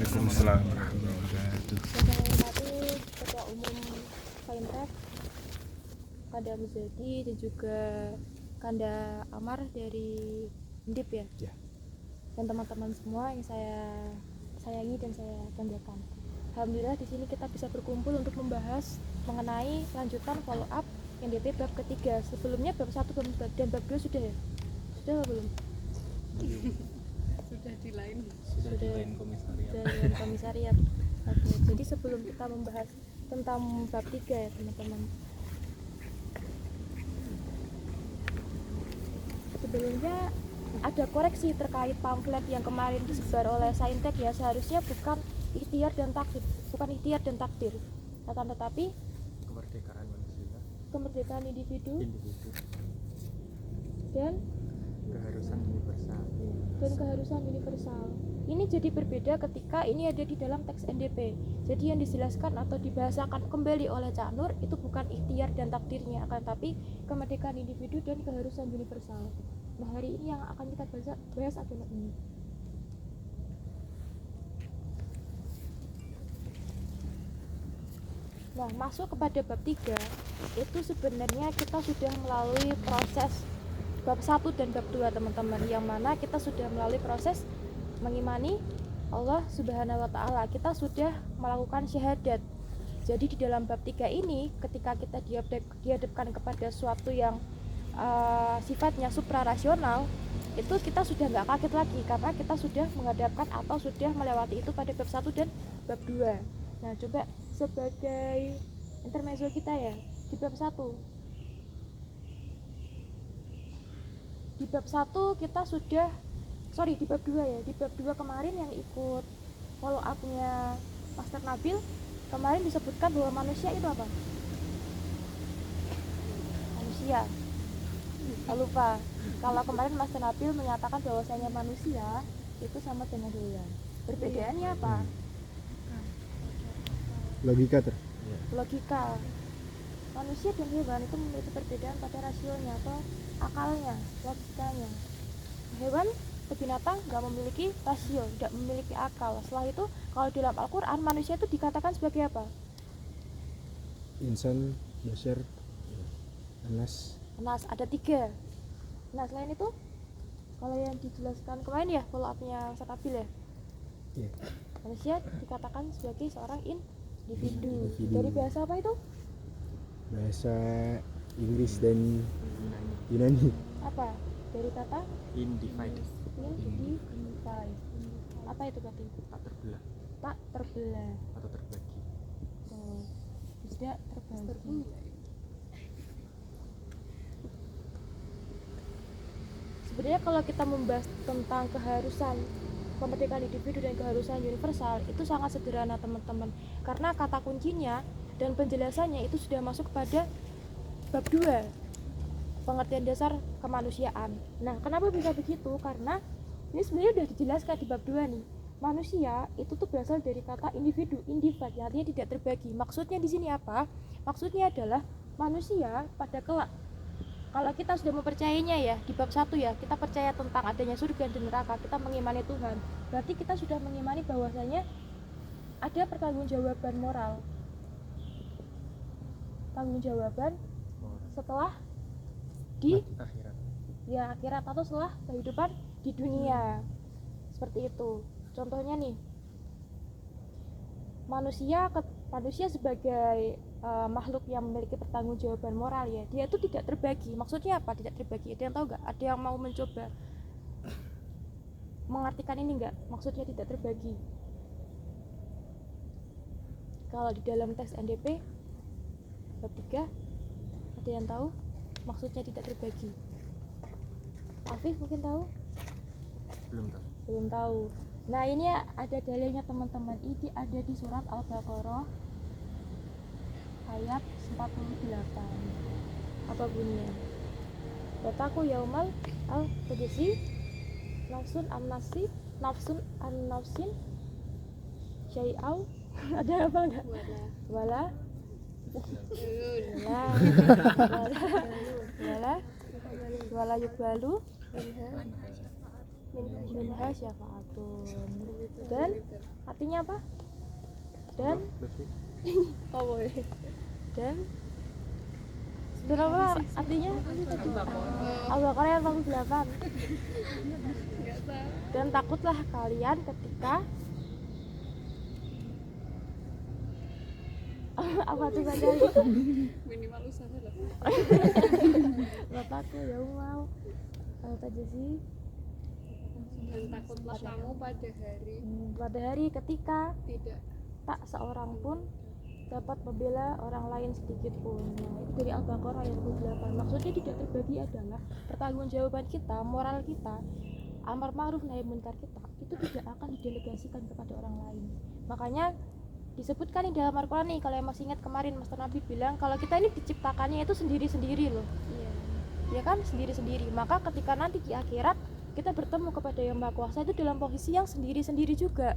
Waalaikumsalam warahmatullahi wabarakatuh. Yang saya hormati Ketua Umum Saintek Kanda Muzadi dan juga Kanda Amar dari Indip ya. Dan teman-teman semua yang saya sayangi dan saya banggakan. Alhamdulillah di sini kita bisa berkumpul untuk membahas mengenai lanjutan follow up NDP bab ketiga. Sebelumnya bab 1 dan bab 2 sudah ya? Sudah atau belum? Sudah di lain komisariat. Sudah di lain komisariat. Oke, jadi sebelum kita membahas tentang bab 3 ya teman-teman. Sebelumnya ada koreksi terkait pamflet yang kemarin disebar oleh Saintek ya, seharusnya bukan ikhtiar dan takdir, akan tetapi Kemerdekaan manusia, kemerdekaan individu dan keharusan universal. Ini jadi berbeda ketika ini ada di dalam teks NDP. Jadi yang dijelaskan atau dibahasakan kembali oleh Cak Nur itu bukan ikhtiar dan takdirnya, akan tapi kemerdekaan individu dan keharusan universal. Nah, hari ini yang akan kita bahas adalah ini. Nah, masuk kepada bab 3 itu sebenarnya kita sudah melalui proses bab 1 dan bab 2 teman-teman, yang mana kita sudah melalui proses mengimani Allah Subhanahu wa Ta'ala. Kita sudah melakukan syahadat. Jadi di dalam bab 3 ini ketika kita dihadapkan kepada suatu yang sifatnya suprarasional, itu kita sudah nggak kaget lagi karena kita sudah menghadapkan atau sudah melewati itu pada bab 1 dan bab 2. Nah, coba sebagai intermezzo kita ya, di bab 1 kita sudah di bab 2 ya, di bab 2 kemarin yang ikut follow up-nya Master Nabil kemarin disebutkan bahwa manusia itu apa? Manusia. Lupa. Kalau kemarin Master Nabil menyatakan bahwasanya manusia itu sama dengan hewan. Perbedaannya apa? Logika. Manusia dan hewan itu memiliki perbedaan pada rasionya atau akalnya, logikanya. Hewan atau binatang nggak memiliki rasio, tidak memiliki akal. Setelah itu, kalau dalam Al-Quran manusia itu dikatakan sebagai apa? insan, basyar, anas. Ada 3. Nah, selain itu, kalau yang dijelaskan kemarin ya, follow up-nya Satabil ya, manusia dikatakan sebagai seorang individu. Dari bahasa apa itu? Bahasa Inggris dan Yunani. Apa? Dari kata Individe. Apa itu berarti? Tak terbelah atau terbagi. Tidak terbagi. Sebenarnya kalau kita membahas tentang keharusan kemerdekaan individu dan keharusan universal itu sangat sederhana teman-teman, karena kata kuncinya dan penjelasannya itu sudah masuk kepada bab 2, pengertian dasar kemanusiaan. Nah, kenapa bisa begitu? Karena ini sebenarnya sudah dijelaskan di bab 2 nih. Manusia itu tuh berasal dari kata individu, individe, yang artinya tidak terbagi. Maksudnya di sini apa? Maksudnya adalah manusia pada kelak, kalau kita sudah mempercayainya ya, di bab 1 ya, kita percaya tentang adanya surga dan neraka, kita mengimani Tuhan. Berarti kita sudah mengimani bahwasanya ada pertanggungjawaban moral. Tanggung-jawaban setelah di akhirat atau setelah kehidupan di dunia. Seperti itu. Contohnya nih, manusia sebagai makhluk yang memiliki pertanggungjawaban moral ya, dia itu tidak terbagi. Maksudnya apa tidak terbagi? Ada yang tahu nggak? Ada yang mau mencoba mengartikan ini nggak? Maksudnya tidak terbagi. Kalau di dalam teks NDP bab 3 ada yang tahu maksudnya tidak terbagi? Afif mungkin tahu? Belum tahu. Nah, ini ada dalilnya teman-teman. Ini ada di surat Al-Baqarah ayat 48. Apa bunyinya? Wataku yaumal al-qudsi nafsun an nafsin syai'au. Ada apa enggak? Wala yukbalu minha syafa'atun. Dan artinya apa? Dan Berarti Oh, boleh. dan sebenarnya artinya Al-Baqarah ayat 48. Enggak tahu. Dan takutlah kalian ketika apa tuh bacanya itu? Minimal usaha lah. Bapakku ya mau kalau aja sih. Dan takutlah kamu Pada hari ketika tidak tak seorang pun dapat membela orang lain sedikit pun. Nah, itu dari Al-Baqarah ayat 28. Maksudnya tidak terbagi adalah pertanggungjawaban kita, moral kita, amar ma'ruf nahi munkar kita itu tidak akan didelegasikan kepada orang lain. Makanya disebutkan di dalam Al-Quran nih, kalau yang masih ingat kemarin Master Nabi bilang kalau kita ini diciptakannya itu sendiri-sendiri loh. iya. Ya kan, sendiri-sendiri. Maka ketika nanti di akhirat kita bertemu kepada Yang Maha Kuasa itu dalam posisi yang sendiri-sendiri juga,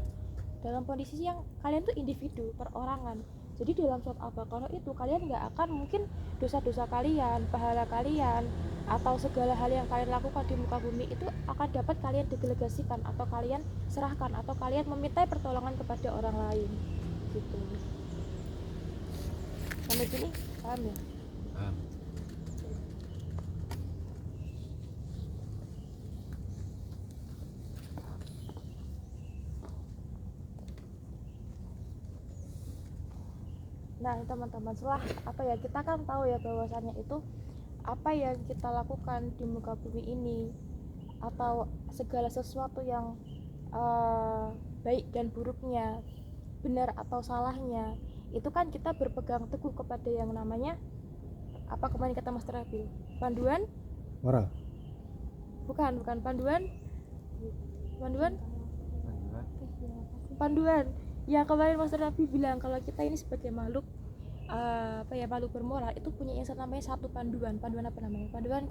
dalam kondisi yang kalian tuh individu, perorangan. Jadi dalam surat Al-Baqarah itu kalian nggak akan mungkin dosa-dosa kalian, pahala kalian, atau segala hal yang kalian lakukan di muka bumi itu akan dapat kalian delegasikan atau kalian serahkan atau kalian meminta pertolongan kepada orang lain gitu. Sampai sini paham ya? paham. Nah teman-teman, setelah apa ya, kita kan tahu ya bahwasannya itu apa yang kita lakukan di muka bumi ini atau segala sesuatu yang baik dan buruknya, benar atau salahnya, itu kan kita berpegang teguh kepada yang namanya apa kemarin kata Mas Terabil, panduan Moral. bukan panduan yang kemarin Mas Terabil bilang kalau kita ini sebagai makhluk makhluk bermoral itu punya yang namanya satu panduan apa namanya, panduan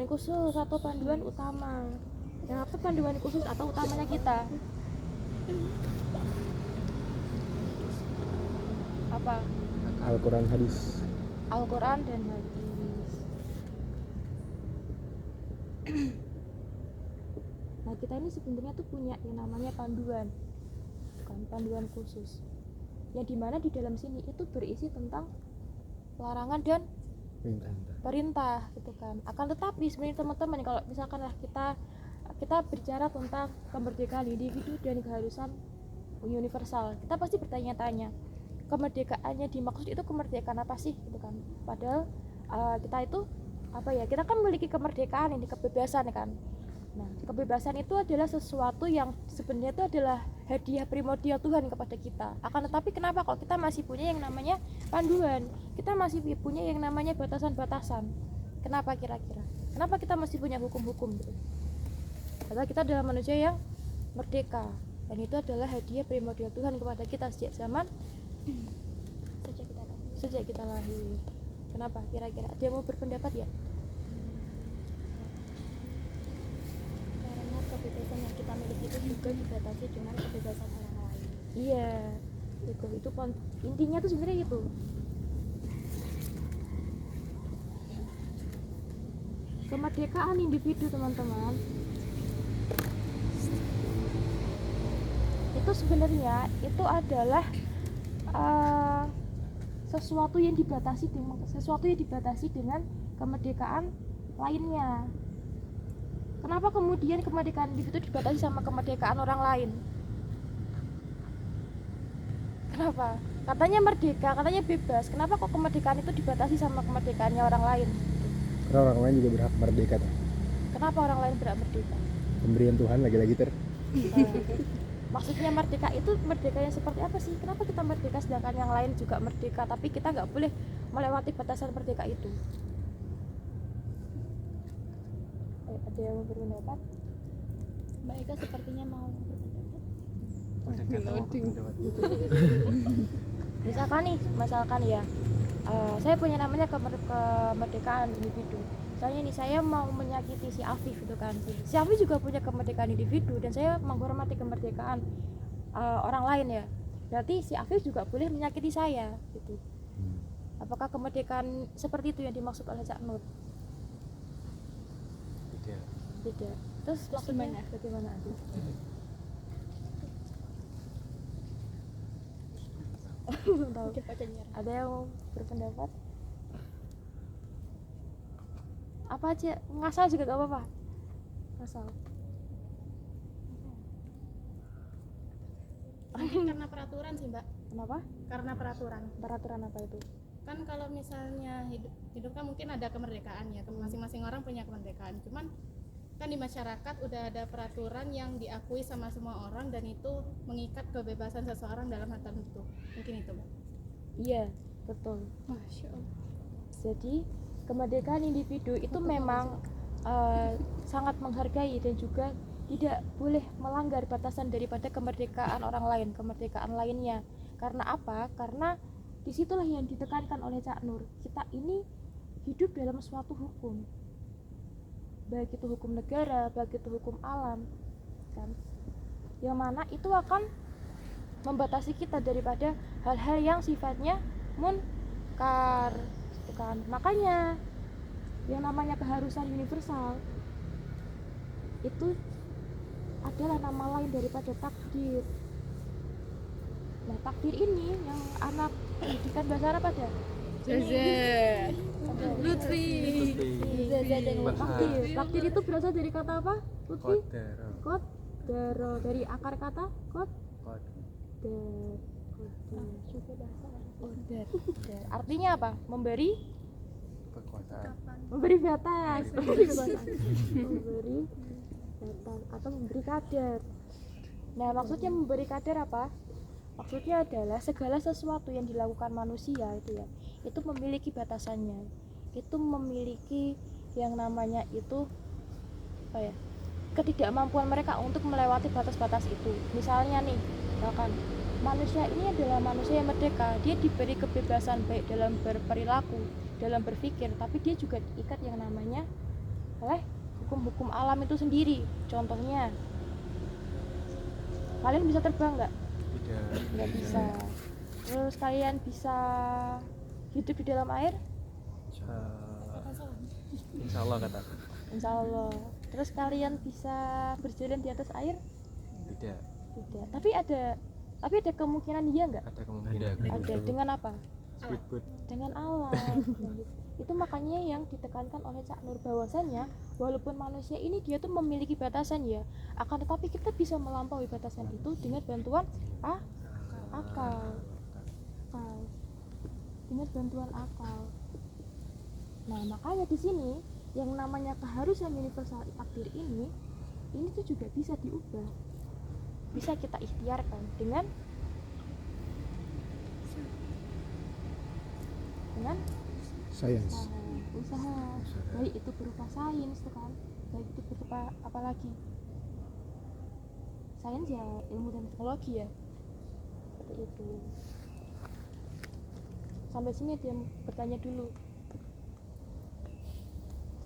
khusus atau panduan utama. Yang apa panduan khusus atau utamanya kita? Apa? Al-Quran hadis. Al-Quran dan hadis. Nah kita ini sebenarnya tuh punya yang namanya panduan, bukan panduan khusus, yang dimana di dalam sini itu berisi tentang larangan dan perintah gitu kan. Akan tetapi sebenarnya teman-teman, kalau misalkan lah kita bicara tentang kemerdekaan individu dan keharusan universal, kita pasti bertanya-tanya kemerdekaannya dimaksud itu kemerdekaan apa sih gitu kan. Padahal kita itu apa ya, kita kan memiliki kemerdekaan ini, kebebasan kan. Nah kebebasan itu adalah sesuatu yang sebenarnya itu adalah hadiah primordial Tuhan kepada kita. Akan tetapi kenapa kok kita masih punya yang namanya panduan, kita masih punya yang namanya batasan-batasan? Kenapa kira-kira? Kenapa kita masih punya hukum-hukum gitu? Padahal kita adalah manusia yang merdeka, dan itu adalah hadiah primordial Tuhan kepada kita sejak zaman sejak kita lahir. Kenapa kira-kira? Dia mau berpendapat ya? Karena kebebasan yang kita miliki itu juga dibatasi dengan kebebasan orang lain. Iya, itu intinya tuh sebenarnya itu. Kemerdekaan individu teman-teman itu sebenarnya itu adalah sesuatu yang dibatasi dengan kemerdekaan lainnya. Kenapa kemudian kemerdekaan individu dibatasi sama kemerdekaan orang lain? Kenapa? Katanya merdeka, katanya bebas. Kenapa kok kemerdekaan itu dibatasi sama kemerdekaannya orang lain? Karena orang lain juga berhak merdeka tuh. Kenapa orang lain berhak merdeka? Pemberian Tuhan lagi-lagi Maksudnya merdeka itu merdeka yang seperti apa sih? Kenapa kita merdeka sedangkan yang lain juga merdeka, tapi kita nggak boleh melewati batasan merdeka itu? Ada yang mau berpendapat? Mbak Eka sepertinya mau berpendapat. Misalkan ya, saya punya namanya kemerdekaan individu. Misalnya nih, saya mau menyakiti si Afif gitu kan. Si Afif juga punya kemerdekaan individu dan saya menghormati kemerdekaan orang lain ya. Berarti si Afif juga boleh menyakiti saya gitu. Apakah kemerdekaan seperti itu yang dimaksud oleh Cak Nur? Tidak. Tidak. Terus maksudnya bagaimana? belum tahu. Udah pada nyerah. Ada yang mau berpendapat? Apa aja, ngasal juga gak apa-apa. Ngasal. Mungkin karena peraturan sih mbak, Kenapa? karena peraturan. Peraturan apa itu? Kan kalau misalnya hidup kan mungkin ada kemerdekaan ya, masing-masing orang punya kemerdekaan, cuman kan di masyarakat udah ada peraturan yang diakui sama semua orang dan itu mengikat kebebasan seseorang dalam hal tertentu. Mungkin itu mbak. Iya, betul. Masya Allah. Jadi kemerdekaan individu itu memang sangat menghargai dan juga tidak boleh melanggar batasan daripada kemerdekaan orang lain, kemerdekaan lainnya. Karena apa? Karena disitulah yang ditekankan oleh Cak Nur. Kita ini hidup dalam suatu hukum, baik itu hukum negara, baik itu hukum alam, kan? Yang mana itu akan membatasi kita daripada hal-hal yang sifatnya munkar, gitu kan? Makanya yang namanya keharusan universal itu adalah nama lain daripada takdir. Nah, takdir ini yang anak pendidikan bahasa Arab ada. Lutfi. Takdir itu berasal dari kata apa? Lutfi? Qadar. Qadar, dari akar kata qadar. Qadar. Artinya apa? Memberi batas. Memberi batas atau memberi kadar. Nah, maksudnya memberi kadar apa? Maksudnya adalah segala sesuatu yang dilakukan manusia itu ya, itu memiliki batasannya, itu memiliki yang namanya itu apa ya, ketidakmampuan mereka untuk melewati batas-batas itu. Misalnya nih, misalkan manusia ini adalah manusia yang merdeka, dia diberi kebebasan baik dalam berperilaku, dalam berpikir, tapi dia juga diikat yang namanya oleh hukum-hukum alam itu sendiri. Contohnya, kalian bisa terbang nggak? Nggak bisa. Terus kalian bisa hidup di dalam air? Insya Allah kata. Insya Allah. Terus kalian bisa berjalan di atas air? Tidak. Tidak. Tapi ada kemungkinan iya nggak? Ada kemungkinan. Ada. Dengan apa? Speedboat. Dengan alam. Itu makanya yang ditekankan oleh Cak Nur bahwasannya walaupun manusia ini dia tuh memiliki batasan ya, akan tetapi kita bisa melampaui batasan itu dengan bantuan akal. Dengan bantuan akal. Nah, makanya di sini yang namanya keharusan universal takdir ini tuh juga bisa diubah, bisa kita ikhtiarkan dengan Sains. usaha, baik itu berupa sains tuh kan, baik itu berupa apalagi sains ya, ilmu dan teknologi ya, seperti itu. Sampai sini dia bertanya dulu,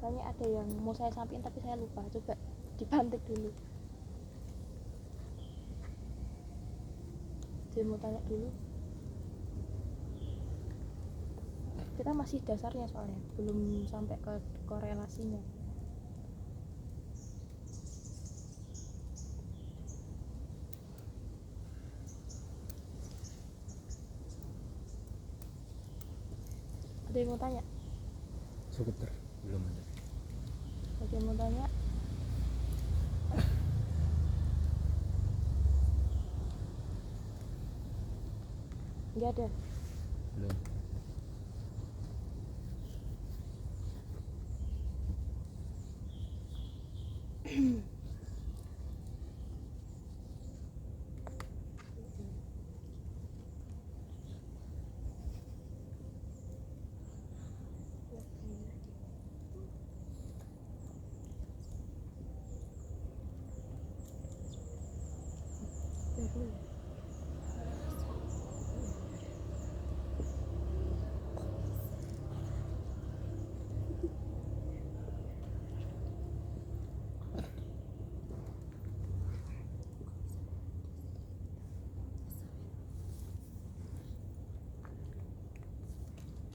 soalnya ada yang mau saya sampaikan tapi saya lupa, coba dibantik dulu. Dia mau tanya dulu. Kita masih dasarnya soalnya, belum sampai ke korelasinya. Ada yang mau tanya? Skuter. Belum ada. Ada yang mau tanya? Enggak ada. Belum.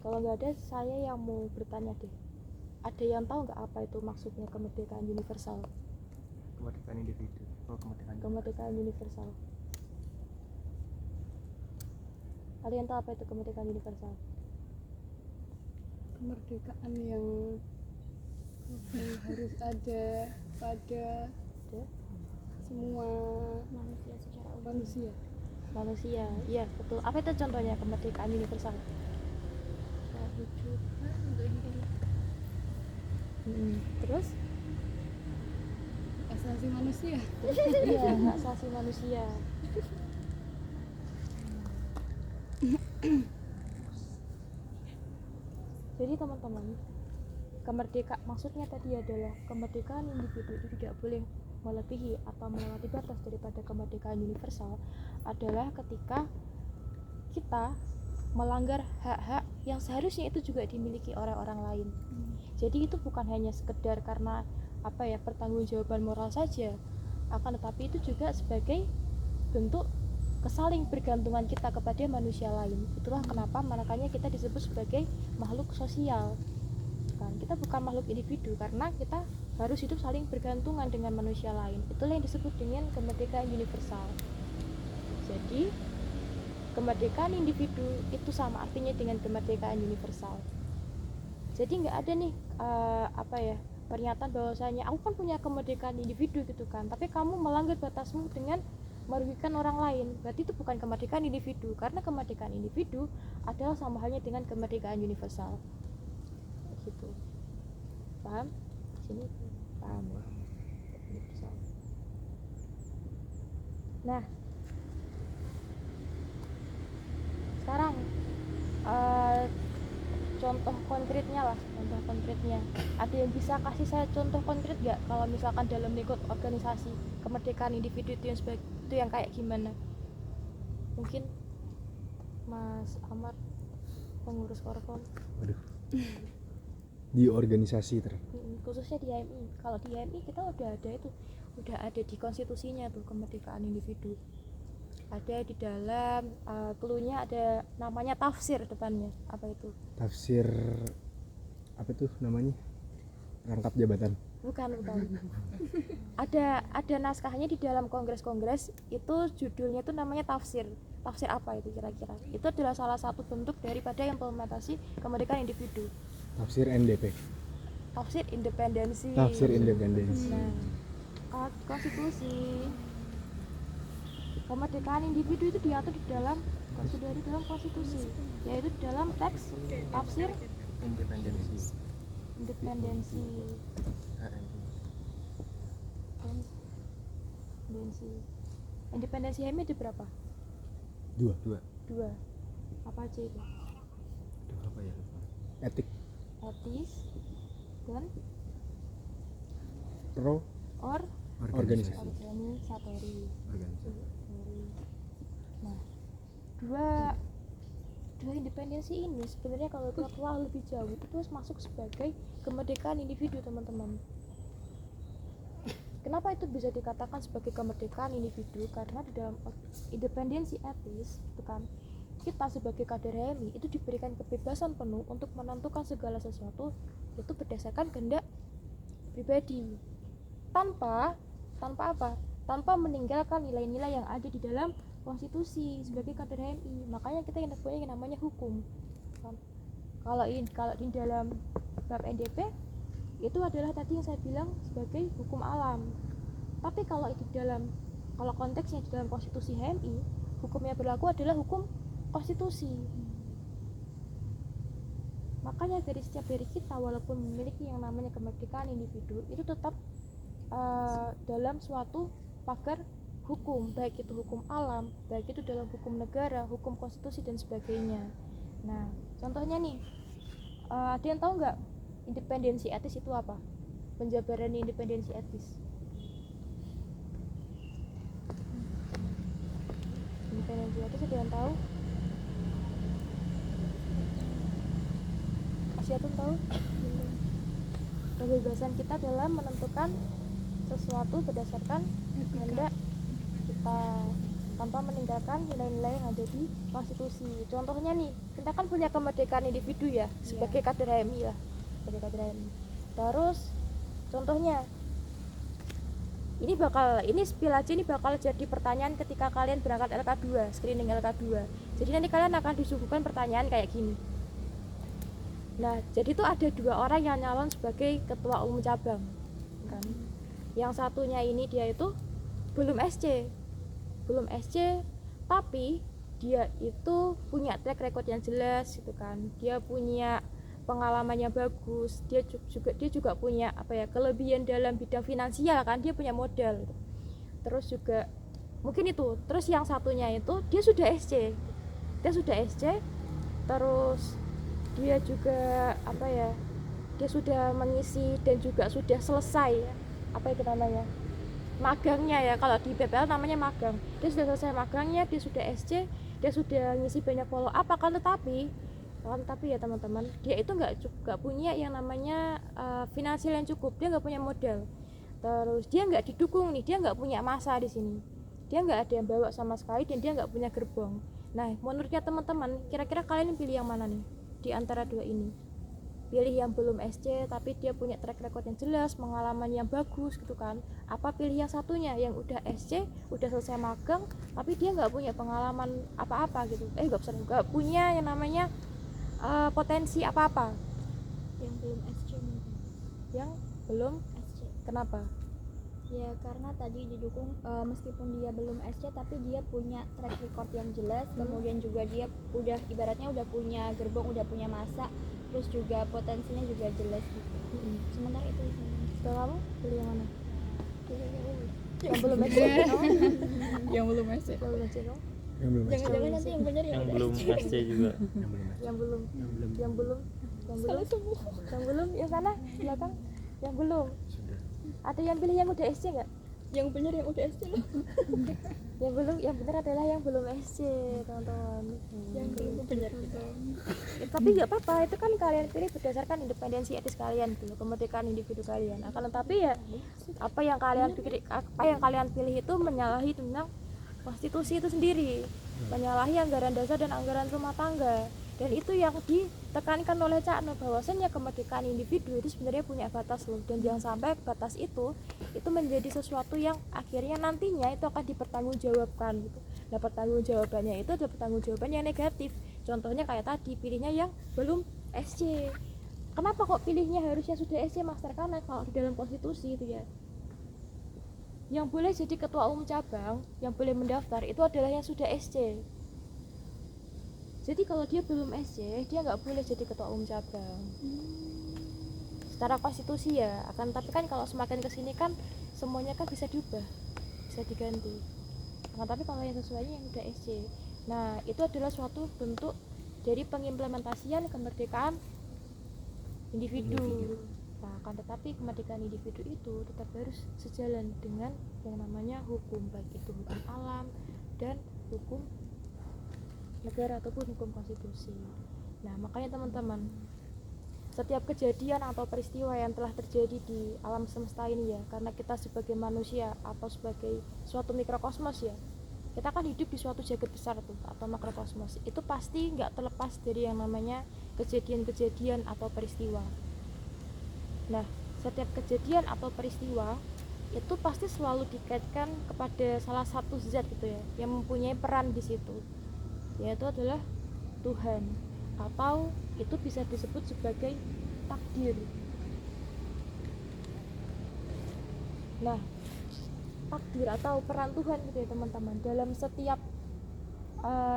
Kalau nggak ada, saya yang mau bertanya deh. Ada yang tahu nggak apa itu maksudnya kemerdekaan universal? Kemerdekaan individu. Oh, kemerdekaan. Kemerdekaan universal. Kalian tahu apa itu kemerdekaan universal? Kemerdekaan yang harus ada pada semua Manusia secara umum. manusia. Manusia, iya betul. Apa itu contohnya kemerdekaan universal? Kehidupan untuk hidup, Terus? asasi manusia. Iya, hak asasi manusia. Jadi teman-teman, maksudnya tadi adalah kemerdekaan individu itu tidak boleh melebihi atau melewati batas daripada kemerdekaan universal adalah ketika kita melanggar hak-hak yang seharusnya itu juga dimiliki oleh orang lain. Jadi itu bukan hanya sekedar karena pertanggungjawaban moral saja, akan tetapi itu juga sebagai bentuk kesaling bergantungan kita kepada manusia lain. Itulah kenapa makanya kita disebut sebagai makhluk sosial. Kan kita bukan makhluk individu karena kita harus hidup saling bergantungan dengan manusia lain. Itulah yang disebut dengan kemerdekaan universal. Jadi kemerdekaan individu itu sama artinya dengan kemerdekaan universal. Jadi nggak ada nih pernyataan bahwasanya aku kan punya kemerdekaan individu gitu kan, tapi kamu melanggar batasmu dengan merugikan orang lain. Berarti itu bukan kemerdekaan individu, karena kemerdekaan individu adalah sama halnya dengan kemerdekaan universal. Gitu. Paham? Sini paham ya? Universal. Nah, sekarang contoh konkretnya. Ada yang bisa kasih saya contoh konkret nggak kalau misalkan dalam lingkup organisasi kemerdekaan individu itu yang kayak gimana? Mungkin Mas Amar, pengurus Korkom. Waduh. Di organisasi Khususnya di HMI. Kalau di HMI kita udah ada di konstitusinya tuh kemerdekaan individu. Ada di dalam cluenya ada namanya tafsir depannya. Apa itu? tafsir apa tuh namanya, rangkap jabatan. Bukan. Ada naskahnya di dalam kongres itu, judulnya tuh namanya tafsir. Tafsir apa itu kira-kira? Itu adalah salah satu bentuk daripada implementasi kemerdekaan individu. Tafsir NDP. Tafsir independensi. Nah, kalau konstitusi kemerdekaan individu itu diatur di dalam konstitusi, yaitu di dalam teks tafsir independensi. Independensi HMI itu berapa? Dua. Apa aja itu? Apa ya? Etis dan organisasi. Nah, dua independensi ini sebenarnya kalau kita telah lebih jauh itu masuk sebagai kemerdekaan individu, teman-teman. Kenapa itu bisa dikatakan sebagai kemerdekaan individu? Karena di dalam independensi etis itu kan kita sebagai kader HMI itu diberikan kebebasan penuh untuk menentukan segala sesuatu itu berdasarkan kehendak pribadi, tanpa meninggalkan nilai-nilai yang ada di dalam konstitusi sebagai kader HMI. Makanya kita punya yang namanya hukum. Kalau di dalam bab NDP itu adalah tadi yang saya bilang sebagai hukum alam. Tapi kalau konteksnya di dalam konstitusi HMI, hukum yang berlaku adalah hukum konstitusi. Makanya dari setiap dari kita walaupun memiliki yang namanya kemerdekaan individu itu tetap dalam suatu pagar hukum, baik itu hukum alam, baik itu dalam hukum negara, hukum konstitusi dan sebagainya. Nah, contohnya nih, ada yang tahu nggak independensi etis itu apa? Penjabaran independensi etis. Independensi etis ada yang tahu? Asyatun tahu? Kebebasan kita dalam menentukan sesuatu berdasarkan kehendak kita tanpa meninggalkan nilai-nilai yang ada di konstitusi. Contohnya nih, kita kan punya kemerdekaan individu ya, sebagai kader HMI lah, sebagai kader HMI. Terus contohnya ini spill aja, ini bakal jadi pertanyaan ketika kalian berangkat LK2, screening LK2. Jadi nanti kalian akan disuguhkan pertanyaan kayak gini. Nah, jadi tuh ada 2 orang yang nyalon sebagai ketua umum cabang kan. Yang satunya ini dia itu belum SC, tapi dia itu punya track record yang jelas gitu kan. Dia punya pengalamannya bagus, dia juga punya kelebihan dalam bidang finansial kan, dia punya modal gitu. Terus juga mungkin itu. Terus yang satunya itu dia sudah SC, terus dia juga dia sudah mengisi dan juga sudah selesai magangnya ya, kalau di PPL namanya magang. Dia sudah selesai magangnya, dia sudah SC, dia sudah ngisi banyak follow up, tapi ya teman-teman, dia itu nggak punya yang namanya finansial yang cukup, dia nggak punya modal, terus dia nggak didukung nih, dia nggak punya masa di sini, dia nggak ada yang bawa sama sekali, dan dia nggak punya gerbong. Nah, menurutnya teman-teman, kira-kira kalian pilih yang mana nih di antara 2 ini? Pilih yang belum SC tapi dia punya track record yang jelas, pengalaman yang bagus gitu kan, apa pilih yang satunya yang udah SC, udah selesai magang tapi dia nggak punya pengalaman apa-apa gitu, nggak punya yang namanya potensi apa-apa? Yang belum SC mungkin. Yang belum SC. Kenapa? Ya karena tadi didukung, meskipun dia belum SC tapi dia punya track record yang jelas, kemudian juga dia ibaratnya udah punya gerbong, udah punya masa, terus juga potensinya juga jelas gitu. Sementara itu Kalau kamu pilih yang mana? yang Yang belum SC? Yang belum SC. Belum SC dong? Yang belum SC. jangan-jangan nanti yang benar yang udah belum SC. SC juga. Yang belum Salah semua. yang belum yang sana belakang, yang belum. Ada yang pilih yang udah SC nggak? Yang benar yang udah SC loh. Yang benar adalah yang belum SC, teman-teman. Yang belum benar gitu. Tapi nggak apa-apa, itu kan kalian pilih berdasarkan independensi etis kalian gitu, kemerdekaan individu kalian. Akan tetapi ya apa yang kalian pilih itu menyalahi tentang konstitusi itu sendiri, menyalahi anggaran dasar dan anggaran rumah tangga. Dan itu yang ditekankan oleh Cak Nur, bahwasannya kemerdekaan individu itu sebenarnya punya batas loh, dan jangan sampai batas itu menjadi sesuatu yang akhirnya nantinya itu akan dipertanggungjawabkan gitu. Nah, pertanggungjawabannya itu adalah pertanggungjawaban yang negatif. Contohnya kayak tadi pilihnya yang belum SC. Kenapa kok pilihnya harusnya sudah SC, Master? Karena kalau di dalam konstitusi itu ya, yang boleh jadi ketua umum cabang, yang boleh mendaftar itu adalah yang sudah SC. Jadi kalau dia belum SC, dia nggak boleh jadi ketua umum cabang. Secara konstitusi ya, akan tapi kan kalau semakin kesini kan semuanya kan bisa diubah, bisa diganti. Akan tapi kalau yang sesuainya yang udah SC. Nah, itu adalah suatu bentuk dari pengimplementasian kemerdekaan individu. Nah, akan tetapi kemerdekaan individu itu tetap harus sejalan dengan yang namanya hukum, baik itu hukum alam dan hukum negara ataupun hukum konstitusi. Nah, makanya teman-teman, setiap kejadian atau peristiwa yang telah terjadi di alam semesta ini ya, karena kita sebagai manusia atau sebagai suatu mikrokosmos ya, kita kan hidup di suatu jagat besar tuh atau makrokosmos, itu pasti nggak terlepas dari yang namanya kejadian-kejadian atau peristiwa. Nah, setiap kejadian atau peristiwa itu pasti selalu dikaitkan kepada salah satu zat gitu ya, yang mempunyai peran di situ, yaitu adalah Tuhan, atau itu bisa disebut sebagai takdir. Nah, takdir atau peran Tuhan gitu ya teman-teman, dalam setiap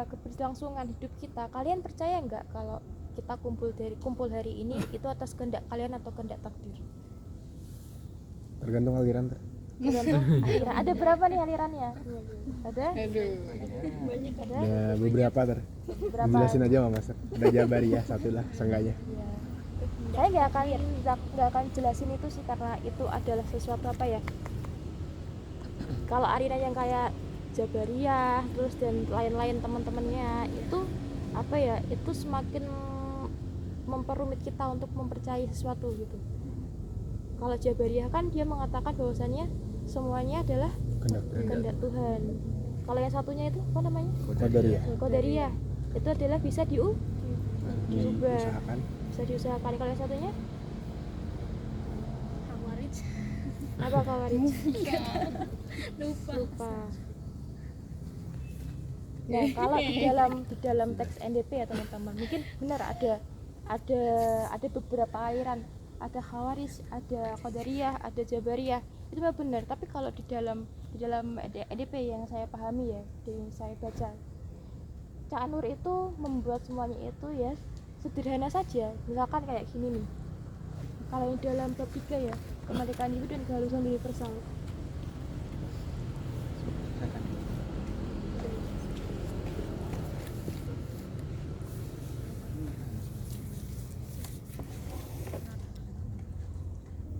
keberlangsungan hidup kita. Kalian percaya nggak kalau kita kumpul hari ini itu atas kehendak kalian atau kehendak takdir? Tergantung aliran. Tergantung aliran. Ada berapa nih alirannya? Ada? Banyak. Ada? Ada beberapa Berapa? Jelasin aja Mas Master. Ada Jabariyah satu lah seenggaknya. Ya. Saya nggak akan jelasin itu sih, karena itu adalah sesuatu apa ya? Kalau aliran yang kayak Jabariyah terus dan lain-lain teman-temannya itu apa ya? Itu semakin memperumit kita untuk mempercayai sesuatu gitu. Kalau Jabariyah kan dia mengatakan bahwasannya semuanya adalah kehendak Tuhan. Kalau yang satunya itu apa namanya? Qadariyah. Qadariyah. Itu adalah bisa diubah, Diusahakan. bisa diusahakan. Kalau yang satunya Khawarij. Apa Khawarij? lupa. Nah, kalau di dalam teks NDP ya teman-teman, mungkin benar ada beberapa aliran, ada Khawarij, ada Qadariyah, ada Jabariyah, itu memang benar. Tapi kalau di dalam NDP yang saya pahami ya, yang saya baca, Cak Nur itu membuat semuanya itu ya sederhana saja. Misalkan kayak gini nih, kalau yang dalam bab 3 ya, kemerdekaan individu dan keharusan universal,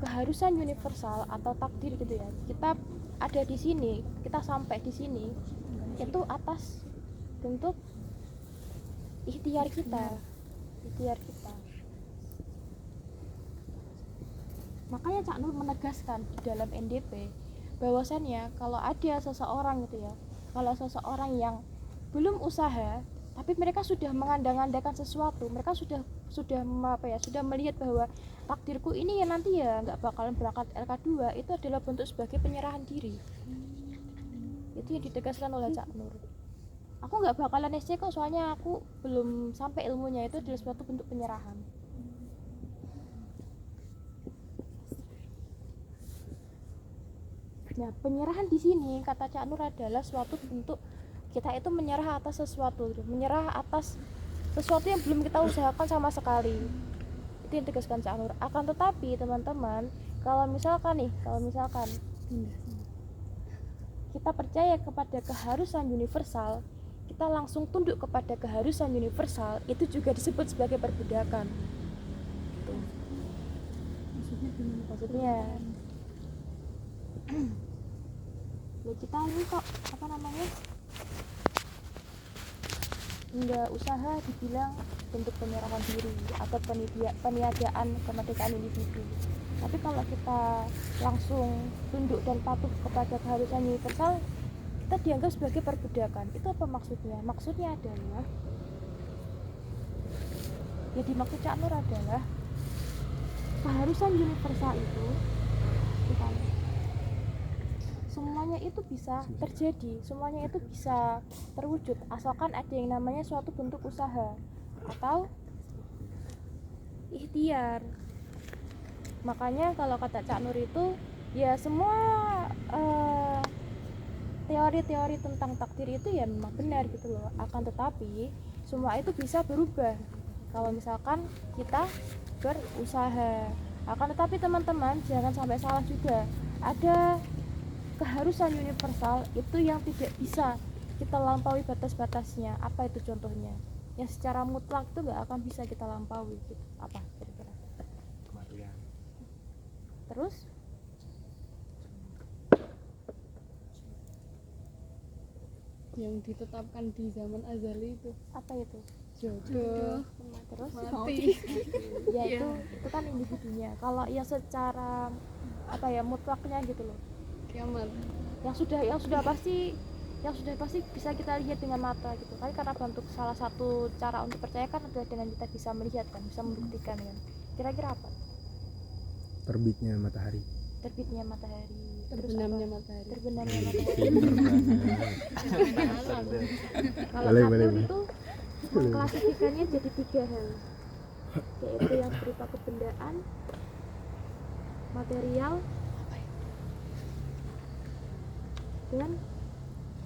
keharusan universal atau takdir gitu ya, kita ada di sini, kita sampai di sini itu atas bentuk ikhtiar kita. Makanya Cak Nur menegaskan di dalam NDP bahwasannya kalau ada seseorang gitu ya, kalau seseorang yang belum usaha tapi mereka sudah mengandang-andangkan sesuatu, mereka sudah melihat bahwa takdirku ini ya nanti ya nggak bakalan berangkat LK2, itu adalah bentuk sebagai penyerahan diri. Itu yang ditegaskan oleh Cak Nur. Aku nggak bakalan SC kok, soalnya aku belum sampai ilmunya, itu adalah suatu bentuk penyerahan. Nah, penyerahan di sini kata Cak Nur adalah suatu bentuk kita itu menyerah atas sesuatu, menyerah atas sesuatu yang belum kita usahakan sama sekali. Itu yang ditegaskan Cak Nur. Akan tetapi teman-teman, kalau misalkan kita percaya kepada keharusan universal, kita langsung tunduk kepada keharusan universal, itu juga disebut sebagai perbudakan. Tuh. Maksudnya ya kita ini kok nggak usaha dibilang bentuk penyerahan diri atau peniadaan kemerdekaan individu. Tapi kalau kita langsung tunduk dan patuh kepada keharusan universal, kita dianggap sebagai perbudakan. Itu apa maksudnya? Maksudnya adalah ya dimaksud Cak Nur adalah keharusan universal itu semuanya itu bisa terjadi, semuanya itu bisa terwujud asalkan ada yang namanya suatu bentuk usaha atau ikhtiar. Makanya kalau kata Cak Nur itu ya semua teori-teori tentang takdir itu ya memang benar gitu loh. Akan tetapi semua itu bisa berubah kalau misalkan kita berusaha. Akan tetapi teman-teman jangan sampai salah juga, ada keharusan universal itu yang tidak bisa kita lampaui batas-batasnya. Apa itu contohnya? Yang secara mutlak itu nggak akan bisa kita lampaui gitu. Apa kira-kira? Kematian. Terus yang ditetapkan di zaman azali itu apa itu? jodoh Terus mati. ya itu kan individunya. Kalau yang secara mutlaknya gitu loh, Kiamat. yang sudah pasti bisa kita lihat dengan mata gitu kan, karena bentuk salah satu cara untuk percaya kan adalah dengan kita bisa melihat kan, bisa membuktikan kan. Kira-kira apa? Terbitnya matahari. Terbitnya matahari, Terbenamnya matahari. terbenamnya matahari. Kalau Boleh, Cak boleh, Nur boleh. itu mengklasifikasinya jadi 3 hal, yaitu yang berupa kebendaan, material, dan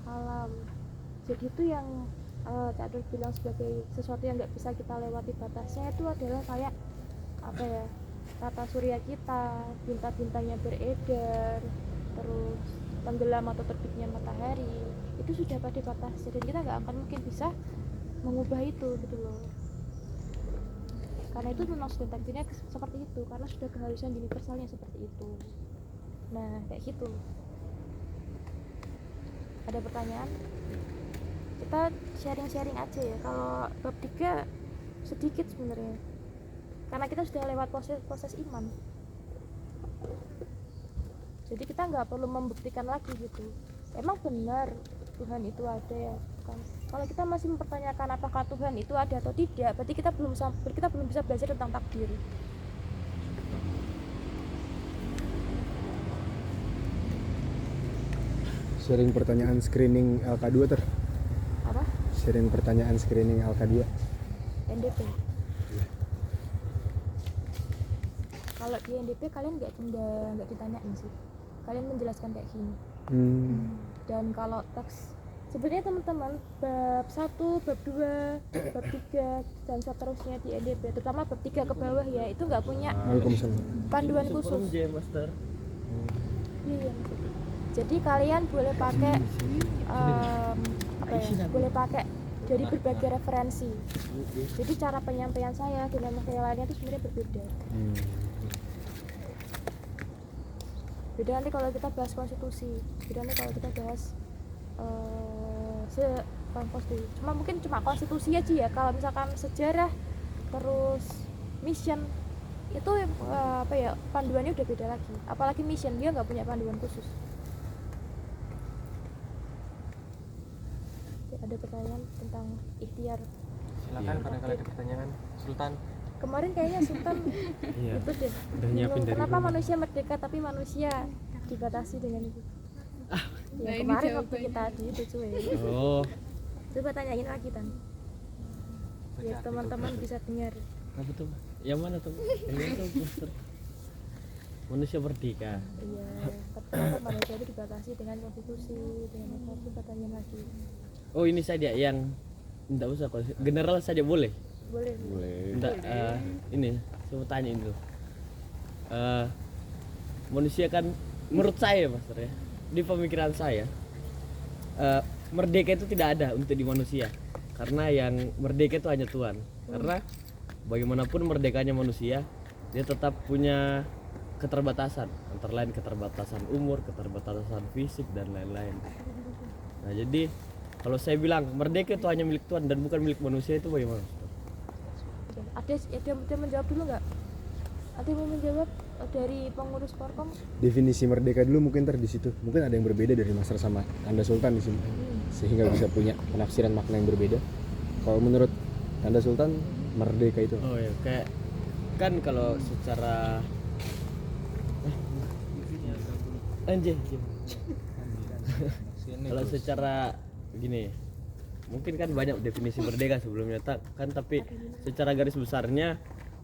alam. Jadi itu yang Cak Nur bilang sebagai sesuatu yang nggak bisa kita lewati batasnya, itu adalah kayak tata surya kita, bintang-bintangnya beredar, terus tenggelam atau terbitnya matahari, itu sudah pada batasnya dan kita nggak akan mungkin bisa mengubah itu gitu loh, karena itu memang sudah takdirnya seperti itu, karena sudah keharusan universalnya seperti itu. Nah kayak gitu. Ada pertanyaan? Kita sharing-sharing aja ya. Kalau bab 3 sedikit sebenarnya, karena kita sudah lewat proses iman, jadi kita nggak perlu membuktikan lagi gitu. Emang benar Tuhan itu ada ya kan? Kalau kita masih mempertanyakan apakah Tuhan itu ada atau tidak, berarti kita belum bisa belajar tentang takdir. Sharing pertanyaan screening LK2 Apa? Sharing pertanyaan screening LK2. NDP. Kalau di NDP kalian nggak ditanyain sih, kalian menjelaskan kayak gini. Dan kalau teks sebenarnya teman-teman bab 1, bab 2, bab 3 dan seterusnya di NDP, terutama bab 3 ke bawah ya, itu nggak punya Waalaikumsalam. panduan khusus. Iya. Jadi kalian boleh pakai boleh pakai dari berbagai referensi. Jadi cara penyampaian saya dengan yang lainnya itu sebenarnya berbeda. Beda nanti kalau kita bahas konstitusi, beda nanti kalau kita bahas konstitusi. Cuma konstitusi aja ya. Kalau misalkan sejarah terus mission itu panduannya udah beda lagi. Apalagi mission, dia nggak punya panduan khusus. Ada pertanyaan tentang ikhtiar. Silakan kalau ada pertanyaan, Sultan. Kemarin kayaknya Sultan itu deh. Bingung, kenapa manusia merdeka tapi manusia dibatasi dengan itu? Ya kemarin waktu kita di itu cuy. Oh, Coba tanyain lagi Tan. Biar teman-teman bisa dengar. apa tuh? Yang mana tuh? Yang itu poster. Manusia merdeka. Iya, tapi manusia itu dibatasi dengan konstitusi, dengan apa? Coba tanyain lagi. Oh, ini saja yang enggak usah kok. General saja boleh. Boleh. Enggak ini saya mau tanya ini tuh. Manusia kan menurut saya Master ya, di pemikiran saya merdeka itu tidak ada untuk di manusia. Karena yang merdeka itu hanya Tuhan. Karena bagaimanapun merdekanya manusia, dia tetap punya keterbatasan, antara lain keterbatasan umur, keterbatasan fisik dan lain-lain. Nah, jadi kalau saya bilang merdeka itu hanya milik Tuhan dan bukan milik manusia, itu bagaimana? Ada yang menjawab dulu nggak? Ada yang mau menjawab dari pengurus Korkom? Definisi merdeka dulu mungkin di situ. Mungkin ada yang berbeda dari Master sama Anda Sultan di sini. Sehingga bisa punya penafsiran makna yang berbeda. Kalau menurut Anda Sultan, merdeka itu Oh ya, kayak kan kalau secara kalau secara gini, mungkin kan banyak definisi merdeka sebelumnya kan, tapi secara garis besarnya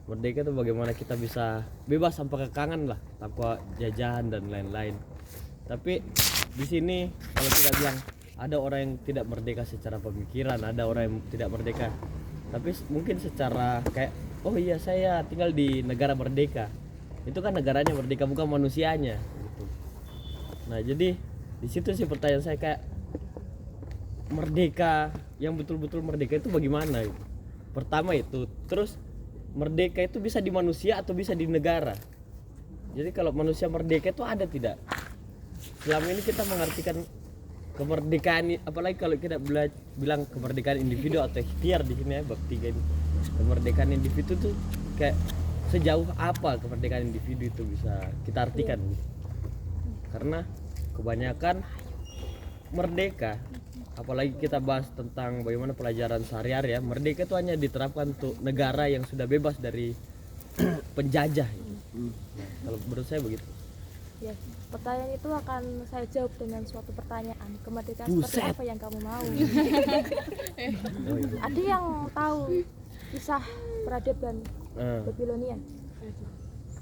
merdeka itu bagaimana kita bisa bebas tanpa kekangan lah, tanpa jajahan dan lain-lain. Tapi di sini kalau kita bilang ada orang yang tidak merdeka secara pemikiran, ada orang yang tidak merdeka, tapi mungkin secara kayak oh iya saya tinggal di negara merdeka, itu kan negaranya merdeka bukan manusianya gitu. Nah jadi di situ sih pertanyaan saya, kayak merdeka yang betul-betul merdeka itu bagaimana gitu. Pertama itu, terus merdeka itu bisa di manusia atau bisa di negara. Jadi kalau manusia merdeka itu ada tidak? Selama ini kita mengartikan kemerdekaan, apalagi kalau kita bilang kemerdekaan individu atau ikhtiar di sini ya bab 3 ini. Kemerdekaan individu tuh kayak sejauh apa kemerdekaan individu itu bisa kita artikan gitu. Karena kebanyakan merdeka, apalagi kita bahas tentang bagaimana pelajaran sehari-hari ya, merdeka itu hanya diterapkan untuk negara yang sudah bebas dari penjajah gitu. Nah, kalau menurut saya begitu. Ya, pertanyaan itu akan saya jawab dengan suatu pertanyaan. Kemerdekaan seperti apa yang kamu mau? Oh, iya. Ada yang tahu kisah peradaban Babilonia?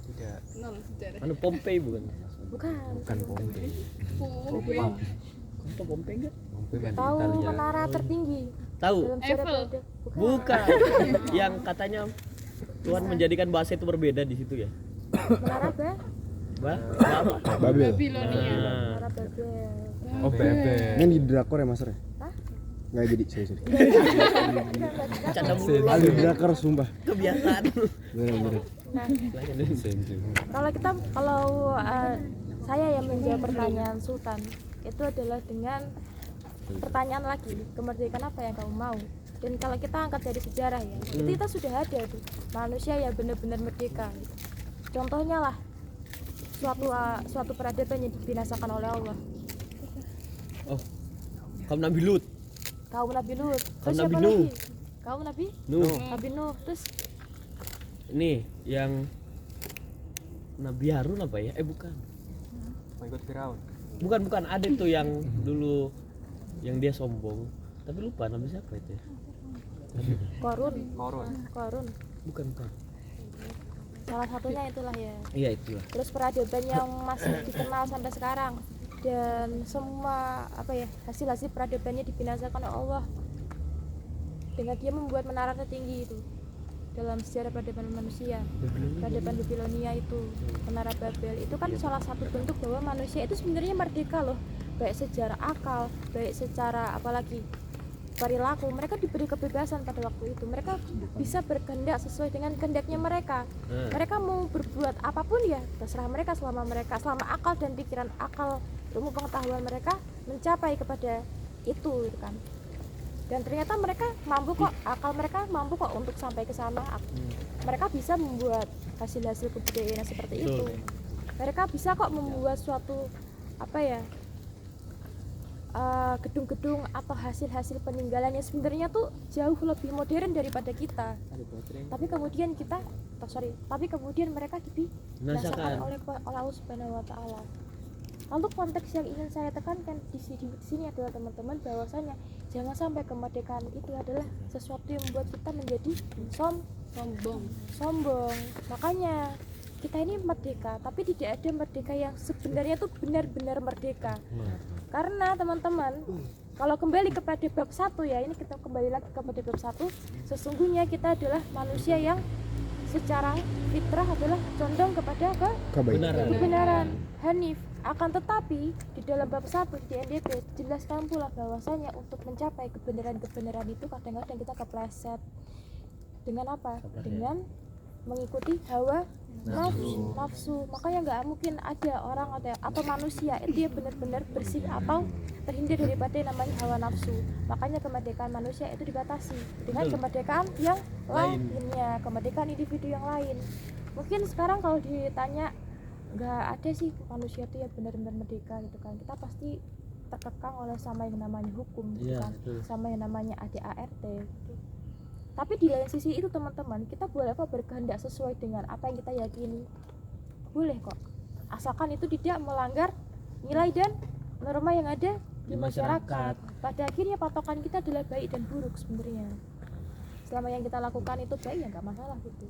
Tidak. Nol sejarah. Anu Pompei bukan? Bukan. Pompei. Itu Pompei enggak? Tahu menara tertinggi Tahu? dalam sejarah Eiffel. peradaban? Bukan. Yang katanya Tuhan menjadikan bahasa itu berbeda di situ ya. Menara Apa? Babel. Babilonia. Menara Babel. Oh, bebek. Ini di drakor ya Master ya? Hah? Nggak jadi, sorry. Canda mulu Ada drakor sumpah. kebiasaan. Bener-bener. Nah, kalau saya yang menjawab pertanyaan Sultan itu adalah dengan pertanyaan lagi, kemerdekaan apa yang kamu mau? Dan kalau kita angkat dari sejarah ya, itu kita sudah ada tuh manusia yang benar-benar merdeka gitu. Contohnya lah suatu peradaban yang dibinasakan oleh Allah, Oh. Kaum Nabi Lut. kaum Nabi Lut. Terus Nabi siapa Nuh. lagi? Kaum Nabi Nuh. Nuh. Terus Nih yang Nabi Harun apa ya? Bukan. Mengikut Firaun. bukan ada tuh yang dulu yang dia sombong tapi lupa nama siapa itu ya? Korun Korun. bukan salah satunya itulah ya. iya itulah Terus peradaban yang masih dikenal sampai sekarang, dan semua hasil peradabannya dibinasakan oleh Allah dengan dia membuat menara tertinggi itu dalam sejarah peradaban manusia. Peradaban Babilonia itu, menara Babel itu kan salah satu bentuk bahwa manusia itu sebenarnya merdeka loh, baik secara akal, baik secara apalagi perilaku. Mereka diberi kebebasan pada waktu itu, mereka bisa berkehendak sesuai dengan kehendaknya mereka. Mereka mau berbuat apapun ya terserah mereka, selama akal dan pikiran, akal, ilmu pengetahuan mereka mencapai kepada itu kan. Dan ternyata mereka mampu kok, akal mereka mampu kok untuk sampai ke sana. Mereka bisa membuat hasil-hasil kebudayaan seperti itu. Mereka bisa kok membuat suatu gedung-gedung atau hasil-hasil peninggalannya sebenarnya tuh jauh lebih modern daripada kita. Tapi kemudian mereka dibinasakan oleh Allah Subhanahu wa taala. Lalu konteks yang ingin saya tekankan di sini adalah teman-teman, bahwasanya jangan sampai kemerdekaan itu adalah sesuatu yang membuat kita menjadi sombong. Makanya kita ini merdeka, tapi tidak ada merdeka yang sebenarnya tuh benar-benar merdeka. Karena teman-teman, kalau kembali kepada bab 1 ya, ini kita kembali lagi kepada bab 1, sesungguhnya kita adalah manusia yang secara fitrah adalah condong kepada kebenaran, hanif. Akan tetapi di dalam bab 1 di NDP dijelaskan pula bahwasanya untuk mencapai kebenaran itu kadang-kadang kita kepleset dengan apa? Dengan mengikuti hawa nafsu. Makanya nggak mungkin ada orang atau manusia itu yang benar-benar bersih atau terhindar daripada yang namanya hawa nafsu. Makanya kemerdekaan manusia itu dibatasi dengan kemerdekaan yang lainnya, kemerdekaan individu yang lain. Mungkin sekarang kalau ditanya, nggak ada sih manusia itu yang benar-benar merdeka gitu kan. Kita pasti terkekang oleh sama yang namanya hukum gitu kan, sama yang namanya ADART gitu. Tapi di lain sisi itu teman-teman, kita boleh kok berkehendak sesuai dengan apa yang kita yakini, boleh kok, asalkan itu tidak melanggar nilai dan norma yang ada di masyarakat. Pada akhirnya patokan kita adalah baik dan buruk sebenarnya. Selama yang kita lakukan itu baik ya nggak masalah gitu.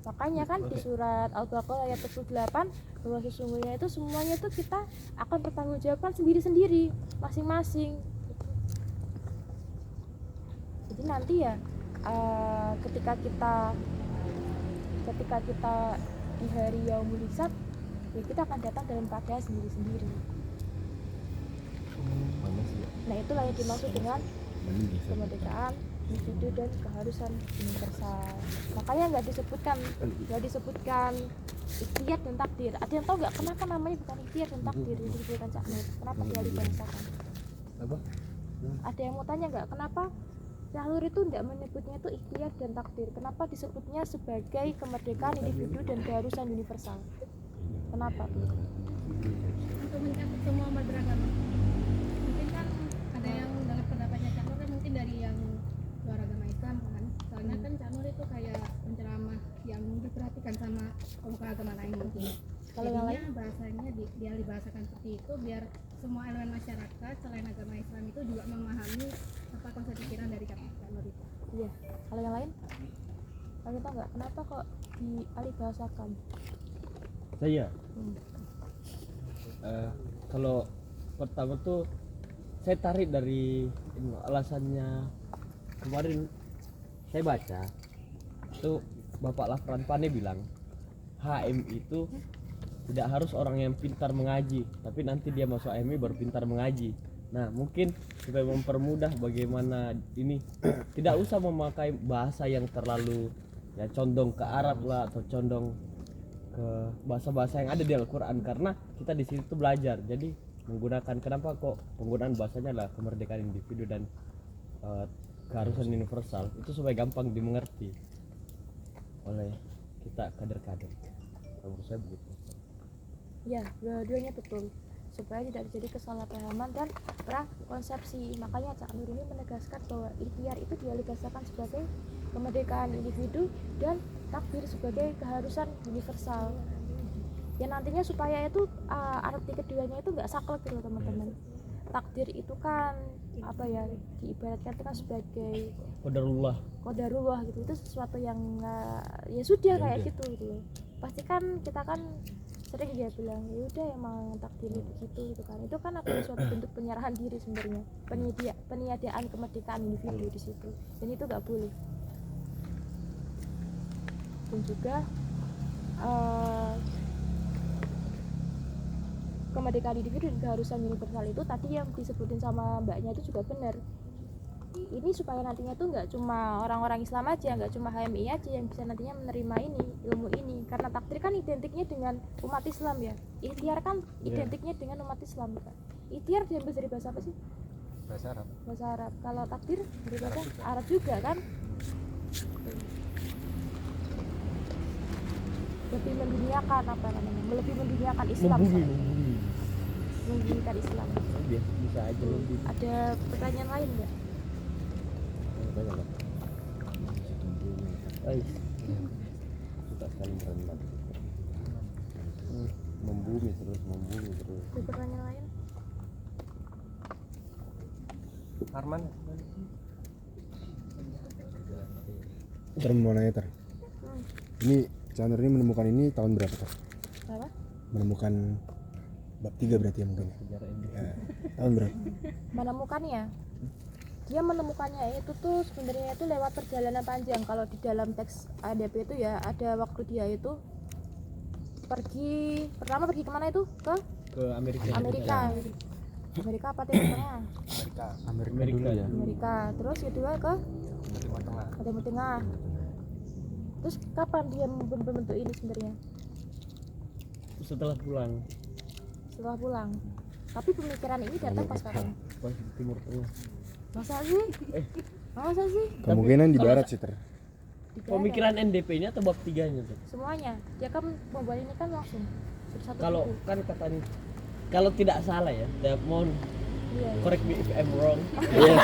Makanya kan di surat Al-Baqarah ayat 48 bahwa sesungguhnya itu semuanya itu kita akan bertanggungjawabkan sendiri-sendiri masing-masing. Jadi nanti ya ketika kita di hari Yaumul Hisab ya kita akan datang dalam keadaan sendiri-sendiri. Nah itulah yang dimaksud dengan kemerdekaan individu dan keharusan universal. Makanya nggak disebutkan ikhtiar dan takdir. Ada yang tahu nggak kenapa namanya bukan ikhtiar dan takdir yang disebutkan Cak Nur? Kenapa dia dibahasakan? Ada yang mau tanya nggak kenapa Cak Nur itu tidak menyebutnya itu ikhtiar dan takdir? Kenapa disebutnya sebagai kemerdekaan individu dan keharusan universal? Kenapa tuh? Untuk mencakup semua umat beragama. Mungkin kan ada yang dengan pendapatnya Cak Nur kan mungkin dari yang luar agama Islam kan. Soalnya kan Cak Nur itu kayak penceramah yang diperhatikan sama pemuka agama lain mungkin. Kalau yang lain bahasanya dia dibahasakan seperti itu biar semua elemen masyarakat selain agama Islam itu juga memahami apa konsep pikiran dari Cak Nur itu. iya. Kalau yang lain kalian tahu nggak kenapa kok dialihbahasakan? Saya kalau pertama tuh saya tarik dari alasannya kemarin saya baca tuh Bapak Lafran Pane bilang HMI itu tidak harus orang yang pintar mengaji, tapi nanti dia masuk HMI baru pintar mengaji. Nah mungkin supaya mempermudah bagaimana ini tidak usah memakai bahasa yang terlalu ya condong ke Arab lah atau condong ke bahasa-bahasa yang ada di Al-Quran, karena kita di situ belajar. Jadi menggunakan, kenapa kok penggunaan bahasanya adalah kemerdekaan individu dan keharusan universal, itu supaya gampang dimengerti oleh kita kader-kader. Menurut saya begitu. Ya, dua-duanya betul, supaya tidak terjadi kesalahpahaman dan prakonsepsi. Makanya Cak Nur ini menegaskan bahwa ikhtiar itu dialihbahasakan sebagai kemerdekaan individu dan takdir sebagai keharusan universal. ya nantinya supaya itu arti keduanya itu nggak saklek gitu teman-teman. Takdir itu kan apa ya, diibaratkan itu kan sebagai qadarullah gitu, itu sesuatu yang ya sudah kayak gitu gitu loh. Pasti kan kita kan sering dia bilang ya udah emang takdir itu gitu kan, itu kan ada suatu bentuk penyerahan diri sebenarnya, peniadaan kemerdekaan individu di situ, dan itu nggak boleh. Dan juga kemerdekaan individu dan keharusan universal itu tadi yang disebutin sama mbaknya itu juga benar. Ini supaya nantinya tuh nggak cuma orang-orang Islam aja, nggak cuma HMI aja yang bisa nantinya menerima ini ilmu ini, karena takdir kan identiknya dengan umat Islam ya, ikhtiar kan identiknya dengan umat Islam kan. Ikhtiar diambil dari bahasa apa sih? Bahasa Arab. Kalau takdir dari bahasa Arab juga kan. Lebih menduniakan apa namanya, lebih menduniakan Islam, membunyikan Islam. Bisa aja lebih. Ada pertanyaan lain nggak? Suka sekali merendah. Membumi terus. Ada pertanyaan lain? Arman, Ter mau nanya Ter. Ini Chandra ini menemukan ini tahun berapa Ter? Apa? Menemukan bab 3 berarti ya mungkin. Tahun berapa? Menemukannya, dia menemukannya itu tuh sebenarnya itu lewat perjalanan panjang. Kalau di dalam teks ADP itu ya ada waktu dia itu pertama pergi kemana itu, ke Amerika apa Timur Tengah? Amerika dulu ya. Amerika. Terus kedua ke Timur Tengah. Terus kapan dia membentuk ini sebenarnya? Setelah pulang. Tapi pemikiran ini datang pas kapan? Pas di Timur Tengah. Masa sih? Kemungkinan di barat sih Ter. Di barat. Pemikiran NDP-nya atau bab 3-nya tuh? Semuanya. Dia kan membuat ini kan langsung bersatu. Kalau buku. kan katanya, kalau tidak salah ya, mohon Iya. correct me if I'm wrong. Yes.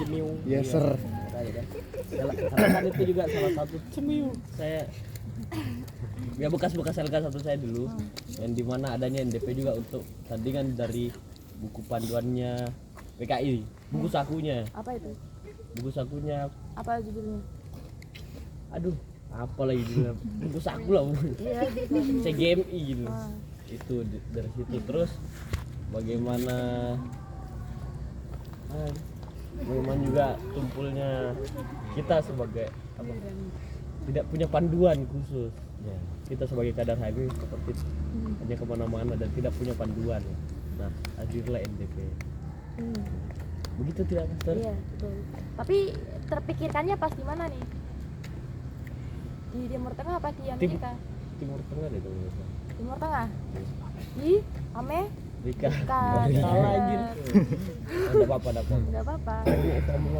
Cemiu. Yes sir. Makanya kan. Salah kan itu juga salah satu cemiu. Saya ya bekas-bekas LK1 saya dulu, yang dimana adanya NDP juga untuk tandingan dari buku panduannya PKI, buku sakunya. Apa itu? Buku sakunya, Apa judulnya? aduh, apa lagi judulnya? Buku saku lah, Iya, CGMI gitu. Ah. Itu dari situ terus bagaimana juga tumpulnya kita sebagai apa, tidak punya panduan khusus ya. Kita sebagai kadar HMI seperti hanya kemana-mana dan tidak punya panduan ya. Nah, hadirlah NDP. Begitu tidak Master? Iya, betul. Tapi terpikirkannya pas di mana nih? Di Timur Tengah apa di Amerika? Timur Tengah deh kalau nggak salah. Timur Tengah. Di Amerika. Amerika. Salah anjir. Enggak apa-apa, Enggak apa-apa.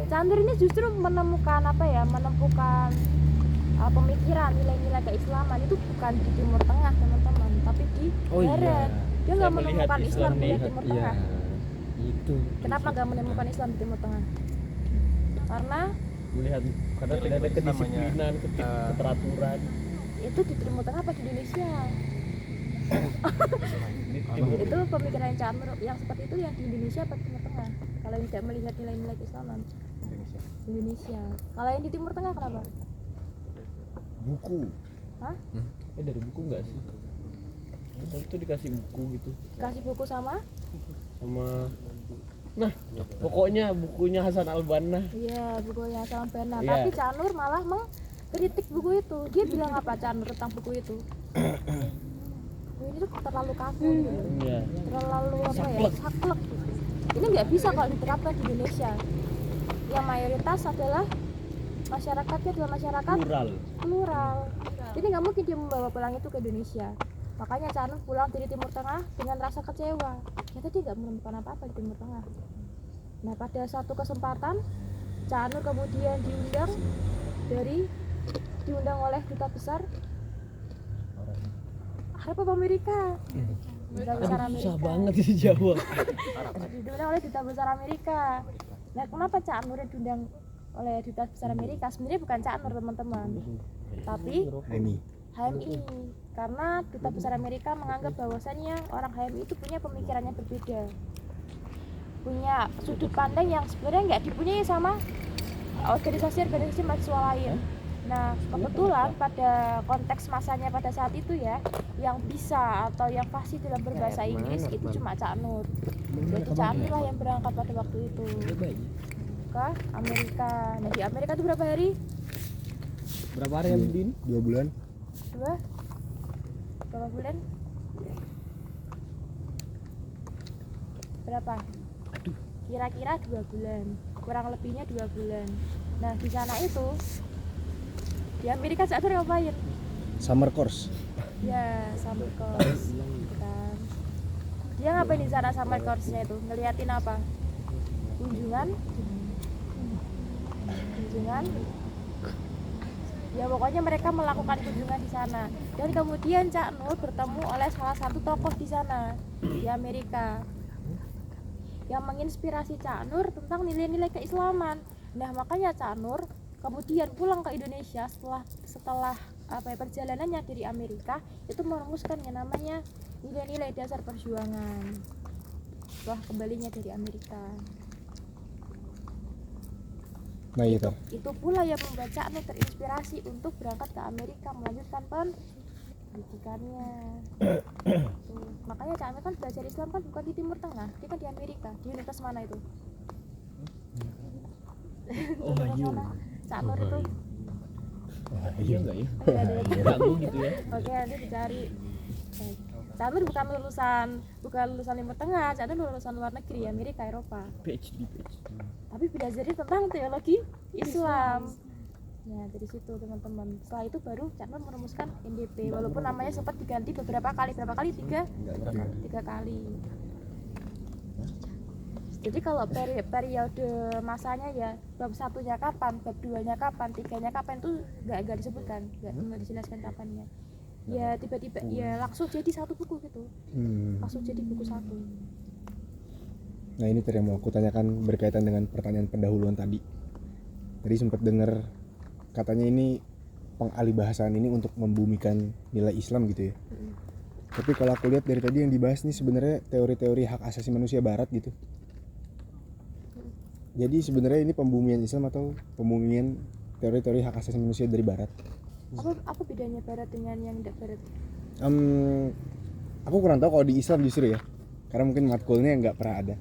Chandra ini justru menemukan apa ya? Menemukan pemikiran nilai-nilai keislaman itu bukan di Timur Tengah, teman-teman, tapi di barat. Dia nggak Saya melihat menemukan Islam di Islam Timur Iya. Tengah. Itu. Kenapa nggak menemukan Islam di Timur Tengah? Karena Karena tidak ada kedisiplinan, keteraturan itu di Timur Tengah apa di Indonesia? di timur. Itu pemikiran Chandra yang seperti itu yang di Indonesia apa di Timur Tengah? Kalau yang tidak melihat nilai-nilai keislaman Indonesia. Kalau yang di Timur Tengah kenapa? Buku. Hah? Dari buku enggak sih? Kita itu dikasih buku gitu Kasih buku sama? Nah, pokoknya bukunya Hasan Al-Banna. Iya, bukunya sama Bana. Iya. Tapi Canur malah mengkritik buku itu. Dia bilang apa Canur tentang buku itu? Ini tuh terlalu kaku gitu. Iya. Terlalu apa ya? Saklek. Ini nggak bisa kalau diterapkan di Indonesia. Yang mayoritas adalah masyarakatnya adalah masyarakat plural. Jadi nggak mungkin dia membawa pulang itu ke Indonesia. Makanya Canur pulang dari Timur Tengah dengan rasa kecewa. Ternyata dia nggak menemukan apa-apa di Timur Tengah. Nah, pada satu kesempatan Canur kemudian diundang oleh duta besar Arab apa Amerika? Duta besar Amerika. Susah banget dijawab. Diundang oleh duta besar Amerika. Nah, kenapa Canur diundang oleh duta besar Amerika? Sebenarnya bukan Canur, teman-teman. Tapi HMI, karena Duta Besar Amerika menganggap bahwasannya orang HMI itu punya pemikirannya berbeda, punya sudut pandang yang sebenarnya nggak dipunyai sama organisasi-organisasi mahasiswa lain. Nah, kebetulan pada konteks masanya pada saat itu ya, yang bisa atau yang fasih dalam berbahasa Inggris itu cuma Cak Nur. Jadi Cak Nur lah yang berangkat pada waktu itu ke Amerika. Nah, di Amerika itu berapa hari? Berapa hari ya Din? 2 bulan. Berapa bulan? Berapa? Kira-kira 2 bulan, kurang lebihnya 2 bulan. Nah, di sana itu di Amerika Cak Nur ngapain? Summer course. Ya, summer course gitu kan. Dia ngapain di sana summer course-nya itu? Ngeliatin apa? Kunjungan? Ya pokoknya mereka melakukan kunjungan di sana. Dan kemudian Cak Nur bertemu oleh salah satu tokoh di sana di Amerika yang menginspirasi Cak Nur tentang nilai-nilai keislaman. Nah, makanya Cak Nur kemudian pulang ke Indonesia setelah perjalanannya dari Amerika, itu merumuskan yang namanya nilai-nilai dasar perjuangan setelah kembalinya dari Amerika. Nah itu. Itu pula yang membuat Cak Nur terinspirasi untuk berangkat ke Amerika melanjutkan pendidikannya. Tuh. Makanya Cak Nur kan belajar Islam kan bukan di Timur Tengah, dia kan di Amerika. Di universitas mana itu? Cak Nur itu Iya enggak ya? Ganggu gitu ya. Oke, nanti dicari. Cak Nur bukan lulusan Timur Tengah, Cak Nur lulusan luar negeri, Amerika, Eropa. PhD. Tapi belajarnya tentang teologi Islam. Ya, dari situ teman-teman. Setelah itu baru Cak Nur merumuskan NDP, walaupun namanya sempat diganti berapa kali? Tiga kali. Jadi kalau periode masanya ya bab 1-nya kapan, bab 2-nya kapan, 3-nya kapan itu nggak disebutkan, nggak dijelaskan kapannya. Ya tiba-tiba ya langsung jadi satu buku gitu. Langsung jadi buku satu. Nah ini yang mau aku tanyakan berkaitan dengan pertanyaan pendahuluan tadi. Tadi sempat dengar katanya ini pengalihbahasaan ini untuk membumikan nilai Islam gitu ya. Tapi kalau aku lihat dari tadi yang dibahas nih sebenarnya teori-teori hak asasi manusia Barat gitu. Jadi sebenarnya ini pembumian Islam atau pembumian teori-teori hak asasi manusia dari Barat? Apa bedanya Barat dengan yang tidak Barat? Aku kurang tahu kalau di Islam justru ya, karena mungkin matkulnya nggak pernah ada.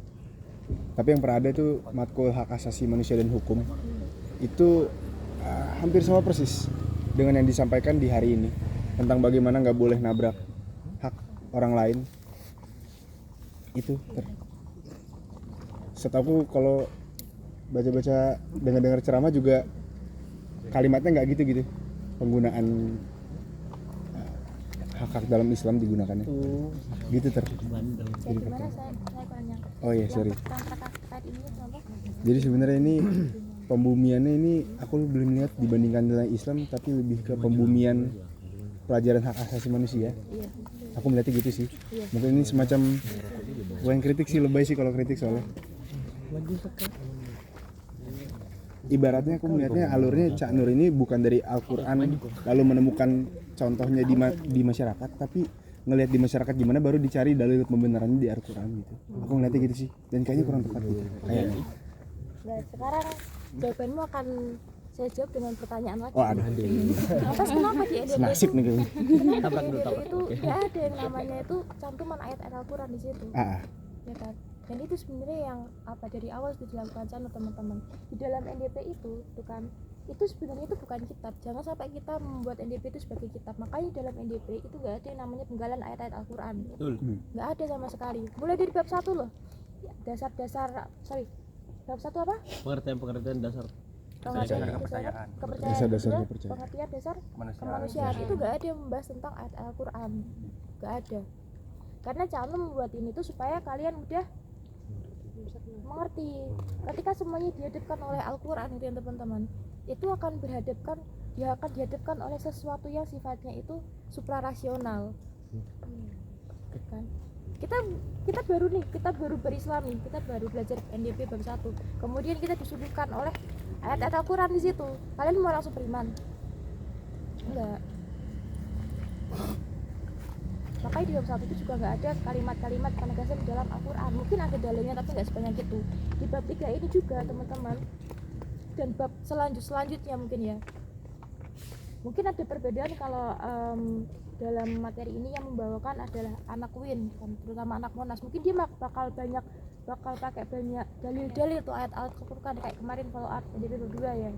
Tapi yang pernah ada itu matkul hak asasi manusia dan hukum. Itu hampir sama persis dengan yang disampaikan di hari ini tentang bagaimana nggak boleh nabrak hak orang lain. Itu setahu kalau baca-baca dengar ceramah juga kalimatnya nggak gitu penggunaan hak-hak dalam Islam digunakannya gitu Ya gimana saya kurang nyangka. Oh iya sorry. Yang terkait ini kenapa? Jadi sebenarnya ini pembumiannya ini aku belum lihat dibandingkan nilai Islam, tapi lebih ke pembumian pelajaran hak asasi manusia. Iya. Aku melihatnya gitu sih. Mungkin ini semacam bukan kritik sih, lebay sih kalau kritik soalnya. Ibaratnya aku melihatnya alurnya Cak Nur ini bukan dari Al-Quran lalu menemukan contohnya di masyarakat, tapi ngelihat di masyarakat gimana baru dicari dalil pembenarannya di Al-Quran gitu. Aku ngeliatnya gitu sih, dan kayaknya kurang tepat gitu kayaknya. Nah sekarang jawabanmu akan saya jawab dengan pertanyaan lagi. Oh ada. Atas kenapa di NDP Nasib nih kayaknya. kenapa di NDP itu nggak ada yang namanya itu cantuman ayat-ayat Al-Quran di situ, ya kan? Dan itu sebenarnya yang dari awal sudah dilakukan sama teman-teman di dalam NDP itu kan, itu sebenarnya itu bukan kitab. Jangan sampai kita membuat NDP itu sebagai kitab. Makanya dalam NDP itu nggak ada yang namanya penggalan ayat-ayat Al-Quran, nggak ada sama sekali. Mulai dari bab 1 loh, bab 1 apa? Pengertian dasar kepercayaan. Dasar-dasar Pengertian dasar kemanusiaan itu nggak ada yang membahas tentang ayat Al-Quran, nggak ada. Karena Cak Nur membuat ini tuh supaya kalian udah mengerti ketika semuanya dihadapkan oleh Al-Quran itu ya teman-teman, itu akan dihadapkan oleh sesuatu yang sifatnya itu suprarasional kan. Kita baru berislam nih, kita baru belajar NDP bab 1, kemudian kita disuguhkan oleh ayat-ayat Al-Quran di situ. Kalian mau langsung beriman? Enggak. Makanya di bab 1 itu juga nggak ada kalimat-kalimat penegasan di dalam Al-Quran. Mungkin ada dalilnya tapi nggak sebanyak itu. Di bab 3 ini juga teman-teman, dan bab selanjutnya mungkin ya, mungkin ada perbedaan kalau dalam materi ini yang membawakan adalah anak UIN kan, terutama anak Monas. Mungkin dia bakal pakai banyak dalil-dalil tuh ayat-ayat Al-Quran kayak kemarin follow up jadi berdua ya.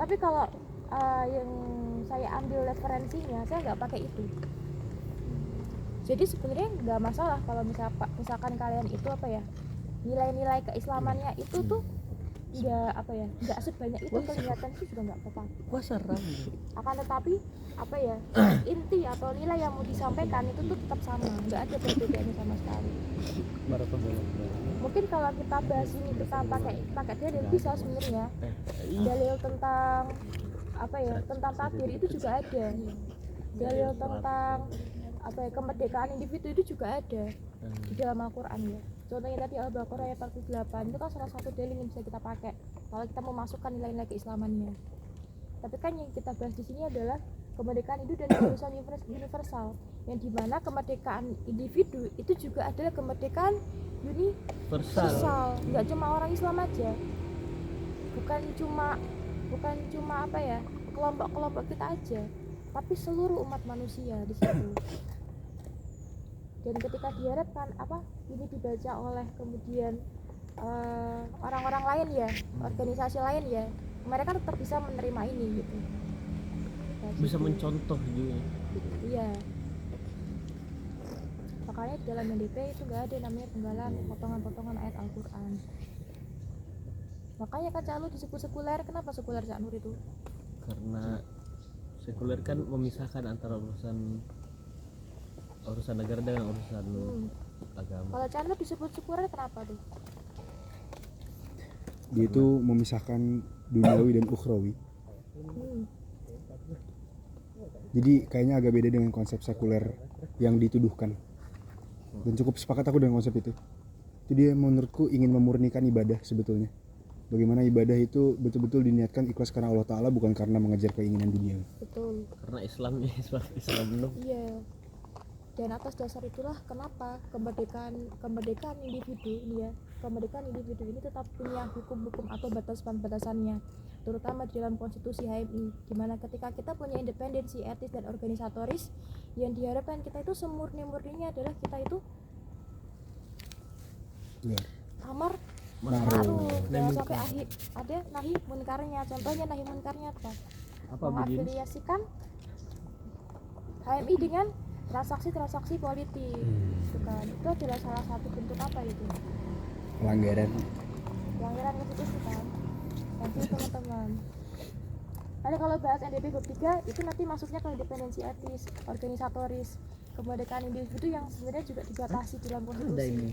Tapi kalau yang saya ambil referensinya, saya nggak pakai itu. Jadi sebenarnya nggak masalah kalau misalkan kalian itu apa ya, nilai-nilai keislamannya itu tuh nggak sebanyak itu kelihatan sih juga nggak apa-apa. Wah seram. Akan tetapi apa ya, inti atau nilai yang mau disampaikan itu tuh tetap sama, nggak ada perbedaannya sama sekali. Mungkin kalau kita bahas ini kita pakai dalil bisa sebenarnya, dalil tentang apa ya, tentang takdir itu juga ada, dalil tentang apa ya, kemerdekaan individu itu juga ada di dalam Al-Quran ya. Contohnya tadi Al-Baqarah ayat 48 itu kan salah satu dalil yang bisa kita pakai kalau kita mau masukkan nilai-nilai keislamannya. Tapi kan yang kita bahas di sini adalah kemerdekaan individu dan kebebasan universal, yang dimana kemerdekaan individu itu juga adalah kemerdekaan universal, nggak cuma orang Islam aja, bukan cuma apa ya, kelompok kita aja, tapi seluruh umat manusia di situ. Dan ketika diharapkan ini dibaca oleh kemudian orang-orang lain ya, organisasi lain ya, mereka tetap bisa menerima ini gitu. Bisa mencontoh juga. Iya. Makanya di dalam NDP itu nggak ada namanya penggalan potongan-potongan ayat Al-Quran. Makanya kan Cak Nur disebut sekuler. Kenapa sekuler Cak Nur itu? Karena sekuler kan memisahkan antara urusan negara dengan urusan agama. Kalau Cak Nur disebut sekuler kenapa tuh? Dia itu memisahkan duniawi dan ukhrawi. Jadi kayaknya agak beda dengan konsep sekuler yang dituduhkan. Dan cukup sepakat aku dengan konsep itu. Itu dia menurutku ingin memurnikan ibadah sebetulnya. Bagaimana ibadah itu betul-betul diniatkan ikhlas karena Allah Ta'ala, bukan karena mengejar keinginan dunia. Betul. Karena Islam penuh. Iya. Dan atas dasar itulah kenapa kemerdekaan individu ini ya, kemerdekaan individu ini tetap punya hukum-hukum atau batasan-batasannya, terutama di dalam konstitusi HMI, dimana ketika kita punya independensi etis dan organisatoris, yang diharapkan kita itu semurni-murninya adalah kita itu amar ma'ruf, jangan sampai ada nahi munkarnya. Contohnya nahi munkarnya apa? Mengafiliasikan HMI dengan transaksi politik, gitu kan. Itu adalah salah satu bentuk apa itu? Pelanggaran konstitusi kan. Nanti teman-teman. Ada kalau bahas NDP bab 3 itu nanti masuknya ke independensi etis, organisatoris, kemerdekaan individu yang sebenarnya juga dibatasi dalam konstitusi. Ada ini.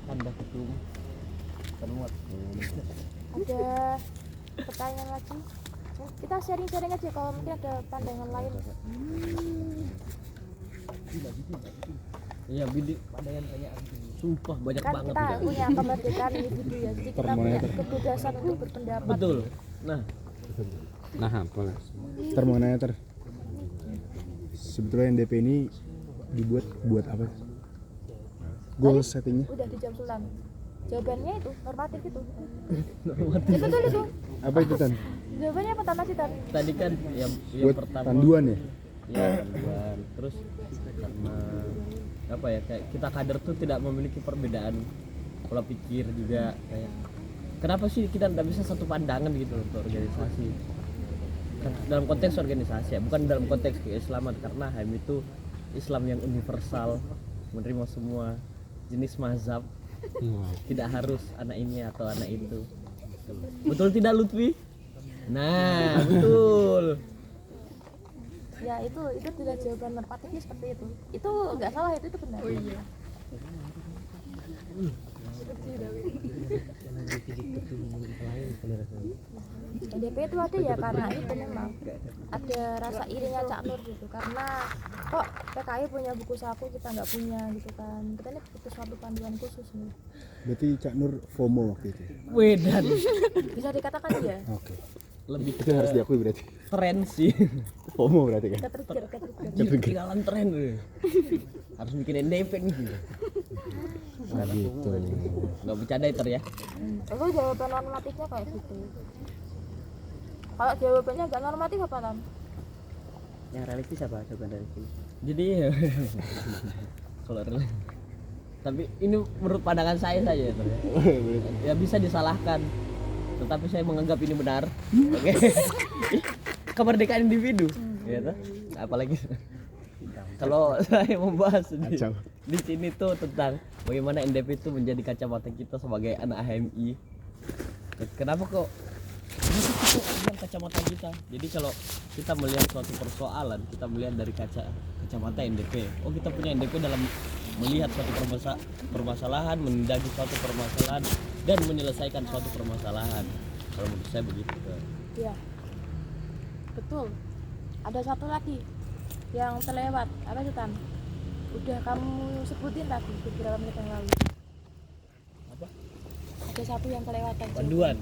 Anda ketum. Ada pertanyaan lagi? Kita sharing-sharing aja kalau mungkin ada pandangan lain. Iya, bidik pandangan banyak. Sumpah banyak Kan banget. kita punya kemerdekaan individu ya, jadi kita punya kebebasan untuk berpendapat. Betul. Nah, apa? Mau nanya sebetulnya NDP ini buat apa? Goal settingnya? Udah di jam sulam. Jawabannya itu normatif itu. Ya, betul itu. Apa itu Tan? Jawabannya pertama sih Tan. tadi kan yang Buat pertama panduan ya? ya panduan. Terus karena apa ya, kayak kita kader tuh tidak memiliki perbedaan pola pikir juga, kayak kenapa sih kita tidak bisa satu pandangan gitu untuk organisasi dalam konteks organisasi ya, bukan dalam konteks keislaman, karena HM itu Islam yang universal, menerima semua jenis mazhab, tidak harus anak ini atau anak itu. Betul tidak Lutfi? Nah, betul. Ya itu tidak jawaban normatifnya seperti itu. Itu nggak salah, itu benar. Oh iya. NDP NDP itu ada ya karena itu memang ada rasa irinya Cak Nur gitu, karena kok PKI punya buku saku kita nggak punya gitu kan, kita ini butuh suatu panduan khusus nih. Berarti Cak Nur FOMO waktu itu. Wedan. Bisa dikatakan ya, Oke. Lebih Itu harus diakui berarti. tren sih. FOMO berarti kan. ketrigger. Ketinggalan tren gue. Harus bikin NDP nih. Nah, gitu. Nggak bercanda itu ya. Itu jawaban normatifnya kayak gitu. Kalau jawabannya nggak normatif apa Tam? Yang realistis apa jawaban realistis? Jadi kalau tapi ini menurut pandangan saya saja Ter, ya. Ya bisa disalahkan. Tetapi saya menganggap ini benar. Oke. Kemerdekaan individu. Ya toh? Apalagi kalau saya membahas Kacau. di sini tuh tentang bagaimana NDP itu menjadi kacamata kita sebagai anak HMI. Kenapa kok bilang kacamata kita? Jadi kalau kita melihat suatu persoalan, kita melihat dari kacamata NDP. Oh, kita punya NDP dalam melihat suatu permasalahan, menindaki suatu permasalahan dan menyelesaikan suatu permasalahan. Kalau menurut saya begitu. Iya, betul. Ada satu lagi yang terlewat, apa itu Tan? Udah kamu sebutin tadi beberapa menit yang lalu. Apa? Ada satu yang kelewatan. Panduan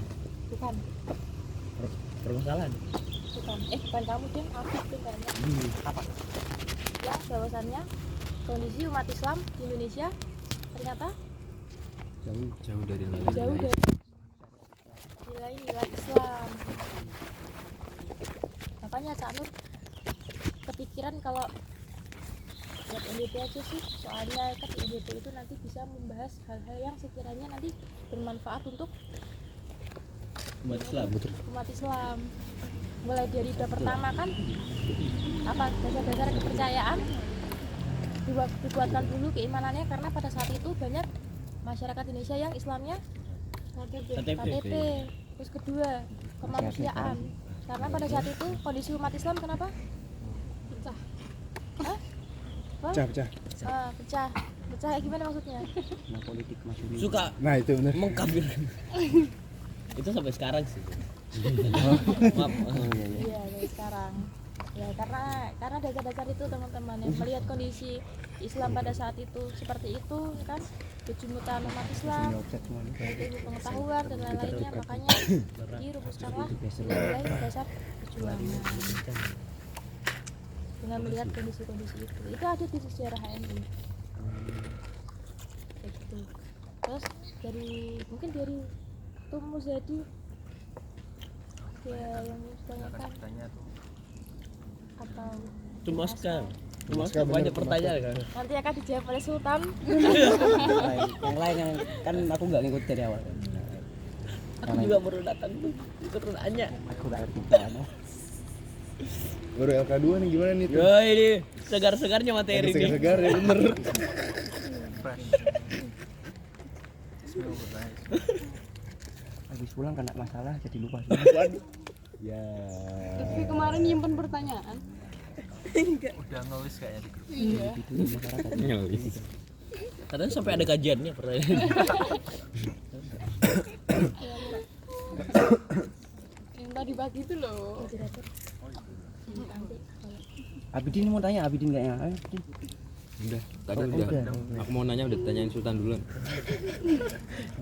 Bukan, permasalahan. bukan. Bukan kamu deh, aku tuh kayaknya. Apa? Ya, bahwasannya kondisi umat Islam di Indonesia ternyata Jauh dari jauh dari nilai-nilai Islam. Makanya Cak Nur kepikiran kalau buat NDP aja sih, soalnya kan di NDP itu nanti bisa membahas hal-hal yang sekiranya nanti bermanfaat untuk Umat Islam. umat Islam. Mulai dari bab pertama kan apa dasar-dasar kepercayaan dibuatkan dulu keimanannya, karena pada saat itu banyak masyarakat Indonesia yang Islamnya KTP. Terus kedua kemanusiaan, karena pada saat itu kondisi umat Islam kenapa pecah? Hah? Apa? Pecah. Pecah kayak gimana maksudnya? Nah, politik masuk di Suka Nah, itu benar. mengkafirkan. Itu sampai sekarang sih. Maaf. Iya dari sekarang ya, karena dasar-dasar itu teman-teman yang melihat kondisi Islam pada saat itu seperti itu kan, kejumutan umat Islam, ilmu pengetahuan dan lain-lainnya, makanya dirumuskanlah nilai dasar perjuangan dengan melihat kondisi-kondisi itu ada di sejarah HMI kayak gitu. Terus mungkin dari Tum Muzadi ya yang ditanyakan atau Tumaska Tumaska banyak bener, pertanyaan kan. nanti akan dijawab oleh Sultan. yang lain yang kan aku nggak ngikut dari awal. Aku juga baru datang tuh. Itu nanya. Aku nggak ngerti kan. Baru LK2 nih gimana nih? Yo ini segar-segarnya materi nih. Segar ya bener. Habis pulang kena masalah jadi lupa. Waduh. Ya. Tapi kemarin nyimpen pertanyaan. Udah nulis kayaknya di grup. Iya. Itu di masyarakat. Ngelis. Kadang sampai ada kajiannya pertanyaan. Yang tadi pagi itu loh. Abidin mau tanya, Abidin kayaknya. Ayo, Abidin. Udah, tadi Oh, udah. udah. Aku mau nanya udah tanyain Sultan duluan.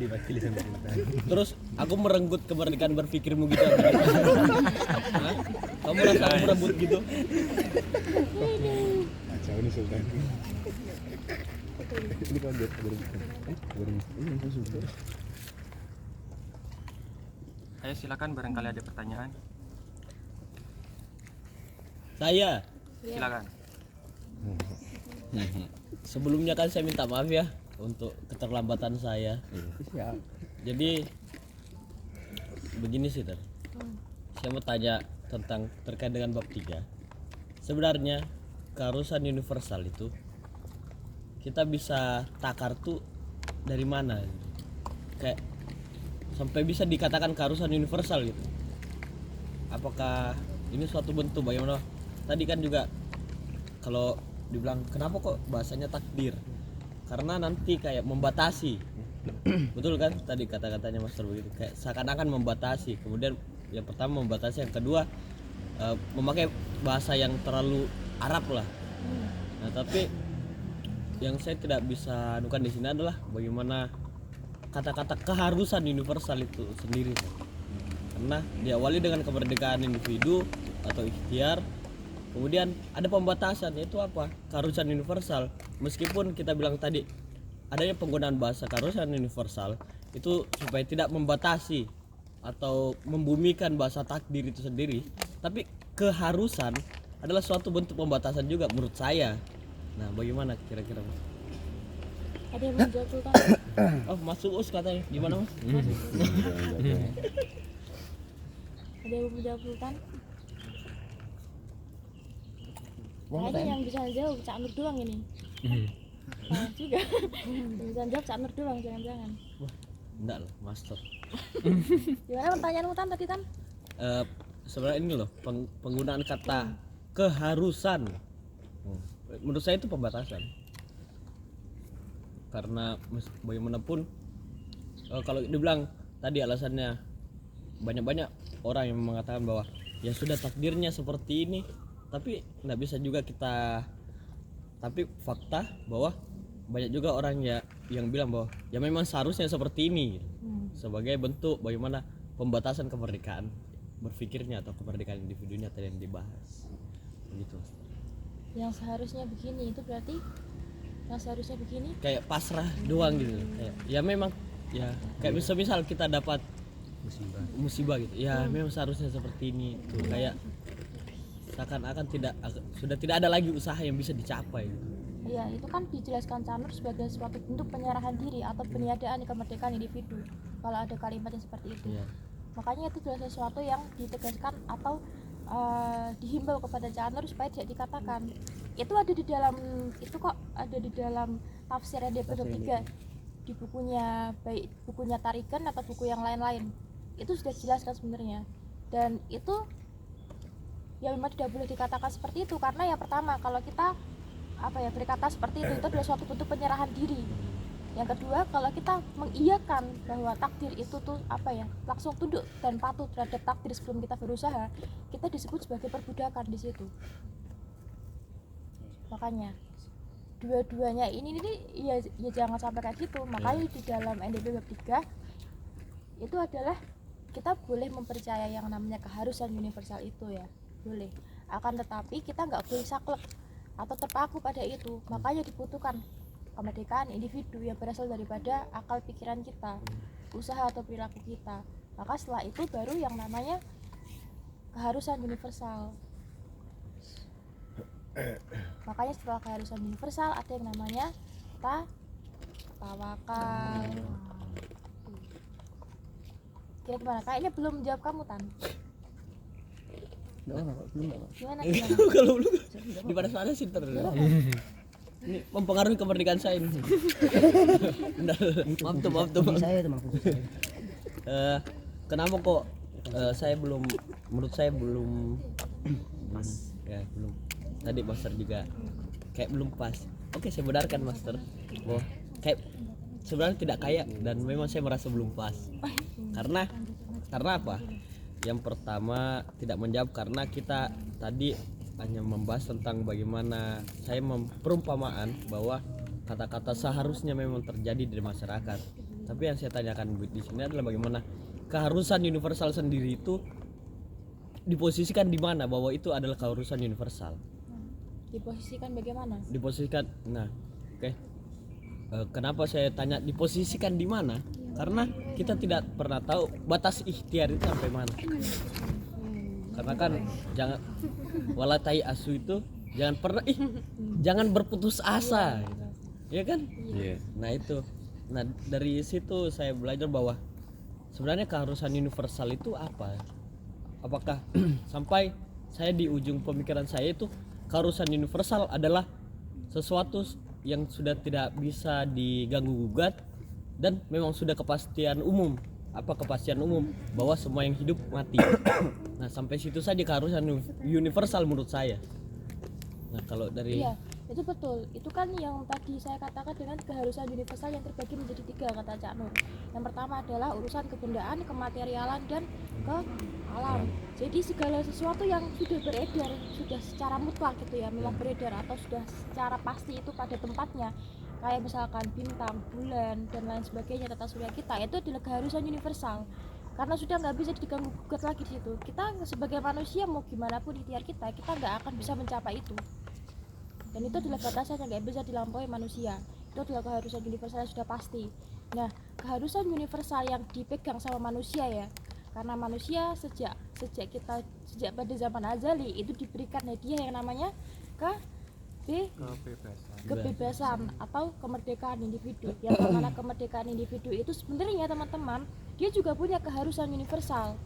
Diwakili sama Sultan. Terus aku merenggut kemerdekaan berpikirmu gitu. Hah? Kamu rasa aku merebut gitu? Kacau nih Sultan. Ini kan Ayo silakan, barangkali ada pertanyaan. Saya Silakan. sebelumnya kan saya minta maaf ya untuk keterlambatan saya. Siap. Jadi begini sih Ter. Saya mau tanya tentang terkait dengan bab 3. Sebenarnya keharusan universal itu kita bisa takar tuh dari mana? Kayak sampai bisa dikatakan keharusan universal gitu. Apakah ini suatu bentuk bagaimana? Tadi kan juga kalau dibilang kenapa kok bahasanya takdir? Karena nanti kayak membatasi. Betul kan tadi kata-katanya Master begitu, kayak seakan-akan membatasi, kemudian yang pertama membatasi, yang kedua memakai bahasa yang terlalu Arab lah. Nah tapi yang saya tidak bisa anukan di sini adalah bagaimana kata-kata keharusan universal itu sendiri, karena diawali dengan kemerdekaan individu atau ikhtiar, kemudian ada pembatasan, yaitu apa? Keharusan universal. Meskipun kita bilang tadi adanya penggunaan bahasa keharusan universal itu supaya tidak membatasi atau membumikan bahasa takdir itu sendiri, tapi keharusan adalah suatu bentuk pembatasan juga menurut saya. Nah, bagaimana kira-kira Mas? Ada yang mau jawab Sultan? Oh, Mas Uus katanya. Gimana Mas? Ada yang mau jawab Sultan? Kayaknya yang bisa jawab Cak Nur doang ini. Nah, juga. Yang bisa jawab Cak Nur doang, jangan-jangan. Enggak lah, master. Gimana pertanyaanmu Tan tadi Tan? Sebenarnya ini loh, penggunaan kata keharusan. Menurut saya itu pembatasan. Karena bagaimanapun kalau dibilang tadi alasannya banyak-banyak orang yang mengatakan bahwa ya sudah takdirnya seperti ini, tapi nggak bisa juga kita, tapi fakta bahwa banyak juga orang yang bilang bahwa ya memang seharusnya seperti ini sebagai bentuk bagaimana pembatasan kemerdekaan berpikirnya atau kemerdekaan individunya tadi yang dibahas gitu. Yang seharusnya begini itu berarti yang seharusnya begini kayak pasrah doang gitu, kayak ya memang ya kayak misal kita dapat musibah gitu ya, memang seharusnya seperti ini tuh, kayak seakan-akan sudah tidak ada lagi usaha yang bisa dicapai gitu. Iya, itu kan dijelaskan Canur sebagai suatu bentuk penyerahan diri atau peniadaan kemerdekaan individu. Kalau ada kalimat yang seperti itu, makanya itu adalah sesuatu yang ditegaskan atau dihimbau kepada Canur supaya tidak dikatakan. Itu ada di dalam itu kok, ada di dalam tafsir DP 3 di bukunya, baik bukunya Tarikan atau buku yang lain-lain. Itu sudah dijelaskan sebenarnya. Dan itu ya memang tidak boleh dikatakan seperti itu, karena yang pertama kalau kita berkata seperti itu adalah suatu bentuk penyerahan diri. Yang kedua, kalau kita mengiyakan bahwa takdir itu tuh langsung tunduk dan patuh terhadap takdir sebelum kita berusaha, kita disebut sebagai perbudakan di situ. Makanya dua-duanya ini ya jangan sampai kayak gitu. Makanya di dalam NDP bab 3 itu adalah kita boleh mempercayai yang namanya keharusan universal itu ya, boleh. Akan tetapi kita nggak boleh saklek atau terpaku pada itu. Makanya dibutuhkan kemerdekaan individu yang berasal daripada akal pikiran kita, usaha atau perilaku kita. Maka setelah itu baru yang namanya keharusan universal. Makanya setelah keharusan universal ada yang namanya tawakal. Kira gimana? Kayaknya belum jawab kamu Tan. Gimana? Kalau belum di pada sana sih ini mempengaruhi kemerdekaan saya ini. Maaf tuh. Kenapa kok menurut saya belum pas ya, belum. Tadi Master juga kayak belum pas. Oke, saya benarkan Master bahwa kayak sebenarnya tidak kayak, dan memang saya merasa belum pas. Karena apa? Yang pertama tidak menjawab karena kita tadi hanya membahas tentang bagaimana saya perumpamaan bahwa kata-kata seharusnya memang terjadi di masyarakat. Tapi yang saya tanyakan di sini adalah bagaimana keharusan universal sendiri itu diposisikan di mana, bahwa itu adalah keharusan universal. Diposisikan bagaimana? Diposisikan. Nah, oke. Kenapa saya tanya diposisikan di mana? Karena kita tidak pernah tahu batas ikhtiar itu sampai mana. Karena kan jangan walatai asu itu jangan berputus asa gitu. Ya kan? Nah itu. Nah dari situ saya belajar bahwa sebenarnya keharusan universal itu apa? Apakah sampai saya di ujung pemikiran saya itu keharusan universal adalah sesuatu yang sudah tidak bisa diganggu gugat dan memang sudah kepastian umum. Apa kepastian umum? Bahwa semua yang hidup mati. Nah sampai situ saja keharusan universal menurut saya. Nah kalau dari Itu betul, itu kan yang tadi saya katakan dengan keharusan universal yang terbagi menjadi 3 kata Cak Nur. Yang pertama adalah urusan kebendaan, kematerialan, dan alam. Jadi segala sesuatu yang sudah beredar, sudah secara mutlak gitu ya, memang beredar atau sudah secara pasti itu pada tempatnya, kayak misalkan bintang, bulan dan lain sebagainya, tata surya kita, itu adalah keharusan universal. Karena sudah nggak bisa diganggu gugat lagi di situ. Kita sebagai manusia mau gimana pun ikhtiar kita nggak akan bisa mencapai itu. Dan itu adalah batasan yang nggak bisa dilampaui manusia. Itu adalah keharusan universal yang sudah pasti. Nah, keharusan universal yang dipegang sama manusia ya, karena manusia sejak pada zaman azali itu diberikan hadiah yang namanya kebebasan atau kemerdekaan individu. Yang mana kemerdekaan individu itu sebenarnya teman-teman, dia juga punya keharusan universal.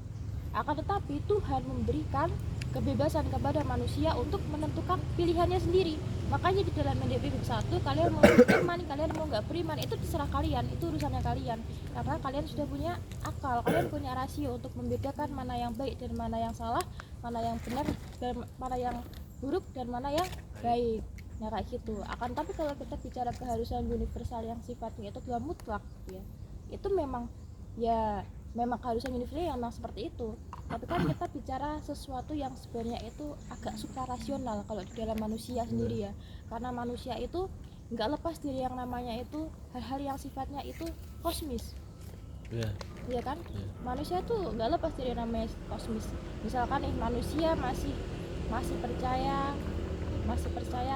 Akan tetapi Tuhan memberikan kebebasan kepada manusia untuk menentukan pilihannya sendiri. Makanya di dalam NDP 1, kalian mau beriman, kalian mau nggak beriman, itu terserah kalian, itu urusannya kalian. Karena kalian sudah punya akal, kalian punya rasio untuk membedakan mana yang baik dan mana yang salah, mana yang benar dan mana yang buruk dan mana yang baik. Nah kayak gitu. Akan tapi kalau kita bicara keharusan universal yang sifatnya itu adalah mutlak ya, itu memang keharusan universal yang memang seperti itu. Tapi kan kita bicara sesuatu yang sebenarnya itu agak suprarasional kalau di dalam manusia sendiri ya, karena manusia itu nggak lepas dari yang namanya itu hal-hal yang sifatnya itu kosmis. Iya kan? Manusia tuh nggak lepas dari yang namanya kosmis. Misalkan nih manusia masih percaya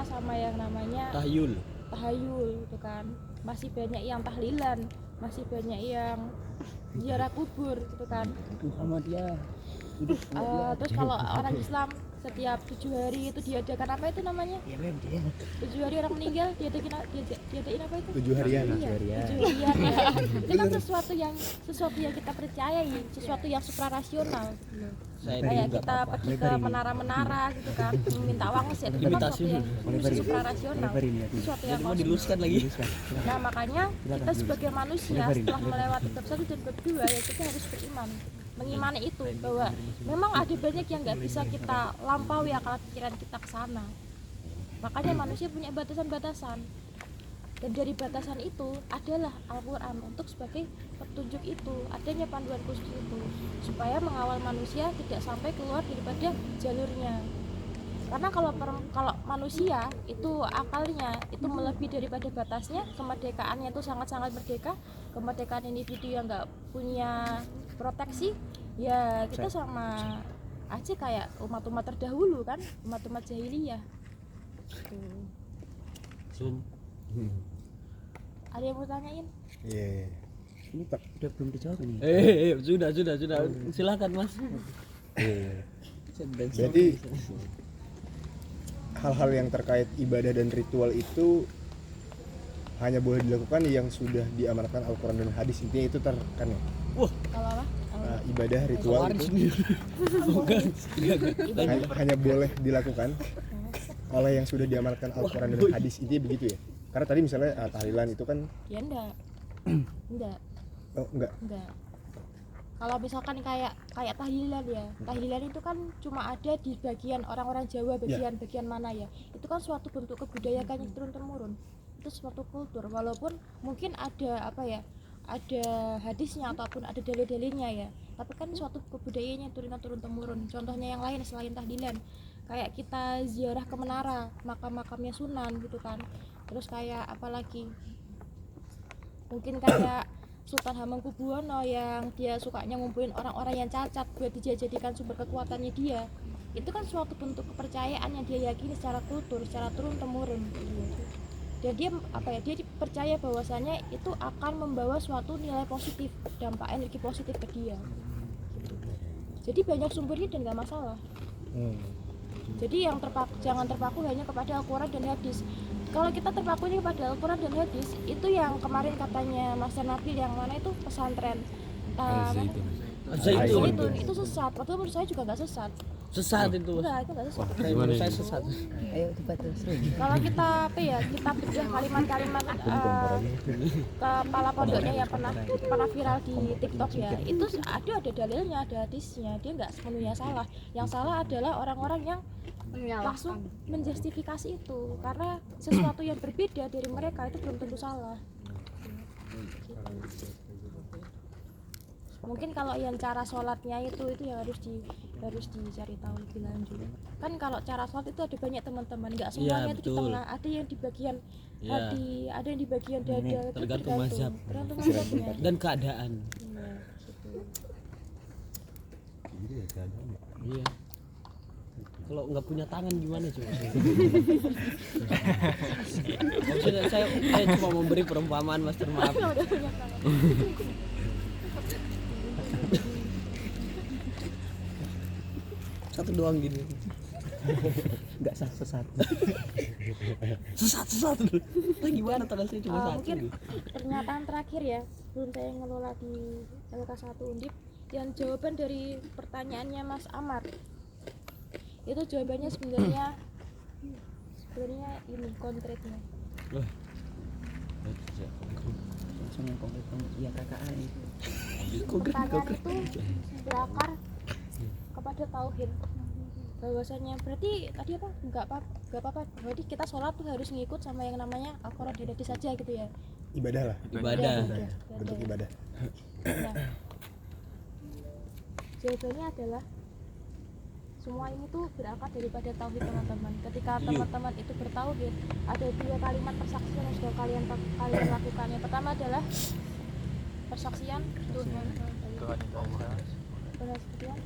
sama yang namanya tahayul gitu kan, masih banyak yang tahlilan, masih banyak yang ziarah kubur gitu kan. Terus kalau orang Islam setiap 7 hari itu diadakan apa itu namanya? 7 hari orang meninggal diadain apa itu? 7 harian. Iya, 7 harian ya. Itu kan sesuatu yang kita percayai, sesuatu yang suprarasional. Kayak kita pergi ke menara-menara gitu kan, minta wangsit, itu kan sesuatu yang suprarasional, sesuatu yang kosmis. Nah makanya kita sebagai manusia setelah melewati bab 1 dan bab 2 ya kita harus beriman, mengimani itu bahwa memang ada banyak yang nggak bisa kita lampaui akal pikiran kita ke sana. Makanya manusia punya batasan-batasan, dan dari batasan itu adalah Al-Quran untuk sebagai petunjuk itu, adanya panduan khusus itu supaya mengawal manusia tidak sampai keluar daripada jalurnya. Karena kalau manusia itu akalnya itu melebihi daripada batasnya, kemerdekaannya itu sangat-sangat merdeka, kemerdekaan individu yang nggak punya proteksi, ya kita sama aja kayak umat-umat terdahulu kan, umat-umat jahiliyah. Ada yang mau tanyain? Iya. Ini Pak udah belum dijawab ini. Sudah. Silakan Mas. Berarti hal-hal yang terkait ibadah dan ritual itu hanya boleh dilakukan yang sudah diamanatkan Al-Quran dan hadis, intinya itu terkan ya. Kalau apa? Ibadah ritual itu hanya boleh dilakukan oleh yang sudah diamanatkan Al-Quran dan hadis, intinya begitu ya. Karena tadi misalnya tahlilan itu kan Ya enggak. oh enggak. Kalau misalkan kayak tahlilan ya, tahlilan itu kan cuma ada di bagian orang-orang Jawa, bagian mana ya, itu kan suatu bentuk kebudayaan yang turun temurun, itu suatu kultur, walaupun mungkin ada ada hadisnya ataupun ada dalil-dalilnya ya, tapi kan suatu kebudayaan yang turun temurun. Contohnya yang lain selain tahlilan, kayak kita ziarah ke menara, makam-makamnya Sunan gitu kan. Terus kayak apalagi, mungkin kayak Sultan Hamengkubuwono yang dia sukanya ngumpulin orang-orang yang cacat buat dijadikan sumber kekuatannya dia. Itu kan suatu bentuk kepercayaan yang dia yakini secara kultur, secara turun temurun. Dan dia dia percaya bahwasanya itu akan membawa suatu nilai positif, dampak energi positif ke dia. Jadi banyak sumbernya dan nggak masalah. Jadi jangan terpaku hanya kepada Al-Quran dan hadis. Kalau kita terpakunya kepada Al-Quran dan hadis, itu yang kemarin katanya Master Nabil yang mana itu pesantren Zaitun itu sesat. Padahal menurut saya juga nggak sesat. Sesat itu. Enggak, itu nggak sesat. Menurut saya sesat. Ayo coba terus. Kalau kita kita bedah kalimat-kalimat kepala pondoknya yang pernah viral di TikTok ya, itu ada dalilnya, ada hadisnya, dia nggak sepenuhnya salah. Yang salah adalah orang-orang yang langsung menjustifikasi itu, karena sesuatu yang berbeda dari mereka itu belum tentu salah. Mungkin kalau yang cara sholatnya itu yang harus dicari tahu lebih lanjut. Kan kalau cara sholat itu ada banyak teman-teman, nggak semuanya itu di betul. tengah, ada yang di bagian Iya. hati, ada yang di bagian dada, itu tergantung mazhab. tergantung mazhabnya. Dan keadaan. Iya, gitu. Iya. Kalau nggak punya tangan gimana coba? Maksudnya saya cuma memberi perumpamaan, Master, maaf. Udah punya tangan. Satu doang gini. Nggak sesat. Sesat. Nah, gimana tangan saya cuma satu? Mungkin pernyataan terakhir ya, belum saya ngelola di LK1 Undip, yang jawaban dari pertanyaannya Mas Amar itu jawabannya sebenarnya ini konkretnya. Langsung yang konkret. Iya KKA ini. Pertanyaan itu berakar kepada tauhid, bahwasanya berarti tadi apa nggak apa-apa berarti kita sholat tuh harus ngikut sama yang namanya Al-Quran dan hadis saja gitu ya. Ibadah lah, Ibadah. bentuk ibadah. Nah, jawabannya adalah semua ini tuh berakar daripada tauhid, teman-teman. Ketika teman-teman itu bertauhid, ada 2 kalimat persaksian yang sudah kalian lakukan. Yang pertama adalah persaksian Tuhan persaksian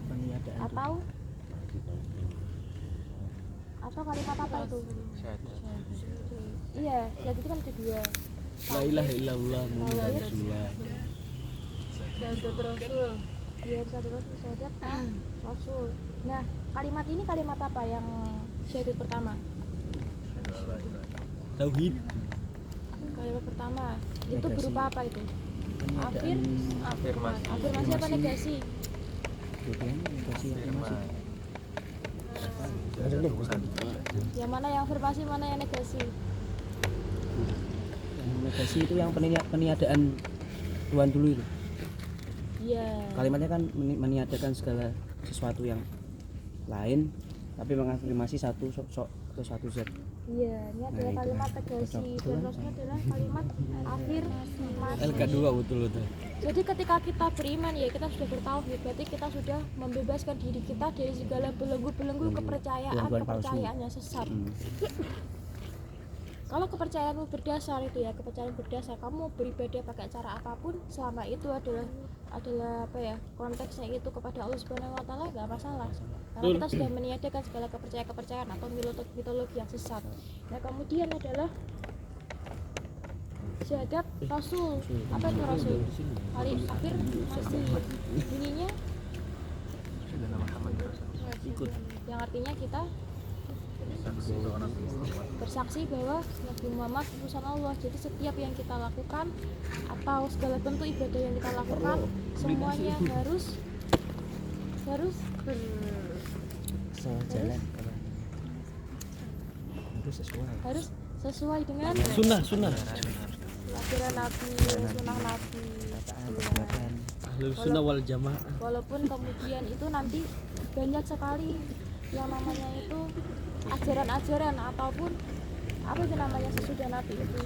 Peniadaan. atau kalimat apa itu? Iya, ya itu kan ada 2. La ilaha illallah Muhammadur Rasulullah. Iya, syahadat Rasul. Nah, kalimat ini kalimat apa yang syahadat pertama? Tauhid. Kalimat pertama itu Negasi. berupa apa itu? Afirmasi. Afirmasi apa negasi? Kemudian negasi afirmasi. Yang mana yang afirmasi, mana yang negasi? Yang negasi itu yang peniadaan Tuhan dulu itu. Iya. Kalimatnya kan meniadakan segala sesuatu yang lain, tapi mengafirmasi satu sosok atau satu zat. Iya, ini adalah itu. kalimat negasi Cocok. dan Rasulnya adalah kalimat afirmasi. LK2 betul. Jadi ketika kita beriman ya kita sudah bertauhid, berarti kita sudah membebaskan diri kita dari segala belenggu-belenggu kepercayaan yang sesat. Kalau kepercayaanmu berdasar itu ya, kepercayaan berdasar kamu beribadah pakai cara apapun selama itu adalah apa ya, konteksnya itu kepada Allah Subhanahu wa taala, enggak masalah. Karena kita sudah meniadakan segala kepercayaan atau mitologi yang sesat. Nah, kemudian adalah syahadat Rasul. Apa itu Rasul? Afirmasi. Bunyinya Ikut. yang artinya kita bersaksi bahwa Nabi Muhammad utusan Allah. Jadi setiap yang kita lakukan atau segala bentuk ibadah yang kita lakukan semuanya harus Sejalan. Harus sesuai dengan Sunnah. ajaran Nabi, sunnah Nabi. perbuatan. Ahlus sunnah wal jamaah. Walaupun kemudian itu nanti banyak sekali yang namanya itu ajaran-ajaran ataupun apa itu namanya sesudah Nabi itu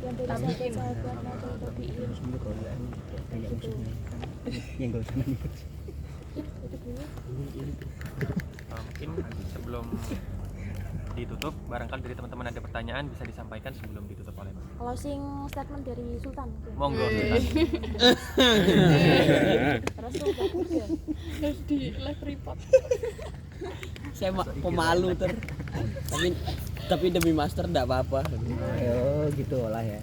yang dari sahabat Nabi tabiin Kayak musuhnya. Yang gak usah nanya. itu dulu. Mungkin sebelum ditutup, barangkali dari teman-teman ada pertanyaan bisa disampaikan sebelum ditutup oleh Mas. Closing statement dari Sultan mungkin. Monggo Sultan. Terus tuh bagus ya. Harus di live report. Saya pemalu tapi demi master enggak apa-apa. Oh gitu lah ya.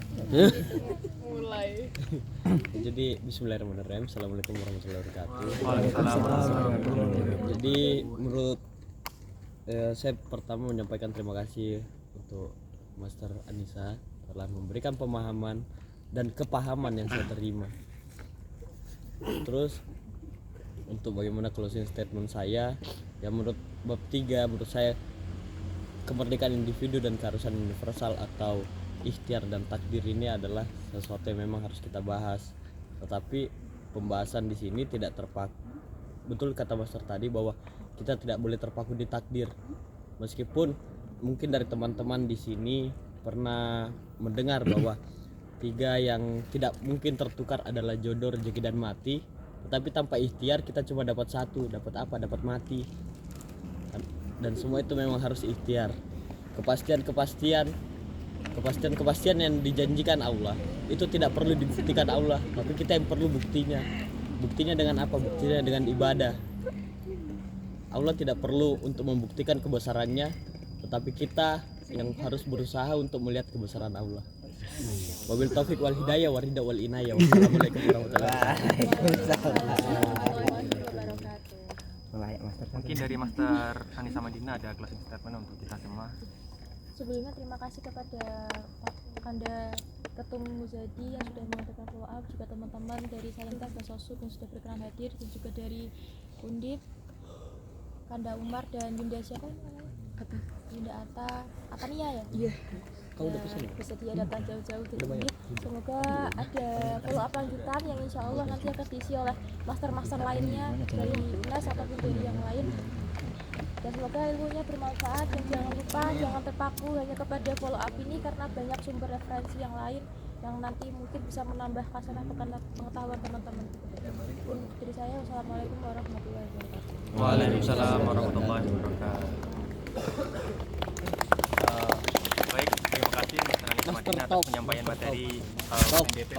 Mulai. Jadi bismillahirrahmanirrahim. Assalamualaikum warahmatullahi wabarakatuh. Waalaikumsalam. Jadi menurut saya pertama menyampaikan terima kasih untuk Master Anissa telah memberikan pemahaman dan kepahaman yang saya terima. Terus untuk bagaimana closing statement saya, yang menurut bab 3 menurut saya kemerdekaan individu dan keharusan universal atau ikhtiar dan takdir ini adalah sesuatu yang memang harus kita bahas. Tetapi pembahasan di sini tidak terpaku. Betul kata Master tadi bahwa kita tidak boleh terpaku di takdir. Meskipun mungkin dari teman-teman di sini pernah mendengar bahwa 3 yang tidak mungkin tertukar adalah jodoh, rezeki dan mati. Tetapi tanpa ikhtiar kita cuma dapat satu, dapat apa? Dapat mati. Dan semua itu memang harus ikhtiar. Kepastian yang dijanjikan Allah itu tidak perlu dibuktikan Allah, tapi kita yang perlu buktinya. Buktinya dengan apa? Buktinya dengan ibadah. Allah tidak perlu untuk membuktikan kebesarannya, tetapi kita yang harus berusaha untuk melihat kebesaran Allah. Wabil taufik wal hidayah wal ridha wal inayah. Wassalamualaikum warahmatullahi wabarakatuh. Mungkin dari Master Anissa Madina ada closing statement untuk kita semua. Sebelumnya terima kasih kepada Anda Ketum Muzadi yang sudah mengadakan follow up, juga teman-teman dari Salemtek dan Sosud yang sudah berkenan hadir, dan juga dari Undip, Kanda Umar dan Yunda siapa namanya? Yunda Atania ya? Iya. Kau udah pesan ya? Bersedia datang jauh-jauh dari Undip. Semoga ada follow up lanjutan yang insya Allah nanti akan diisi oleh master-master lainnya dari UNES ataupun dari yang lain. Dan semoga ilmunya bermanfaat, dan jangan lupa jangan terpaku hanya kepada follow up ini, karena banyak sumber referensi yang lain yang nanti mungkin bisa menambah kasanah pengetahuan teman-teman. Dari saya, wassalamualaikum warahmatullahi wabarakatuh. Waalaikumsalam warahmatullahi wabarakatuh. Baik, terima kasih Master Anissa Madina atas penyampaian materi UNDP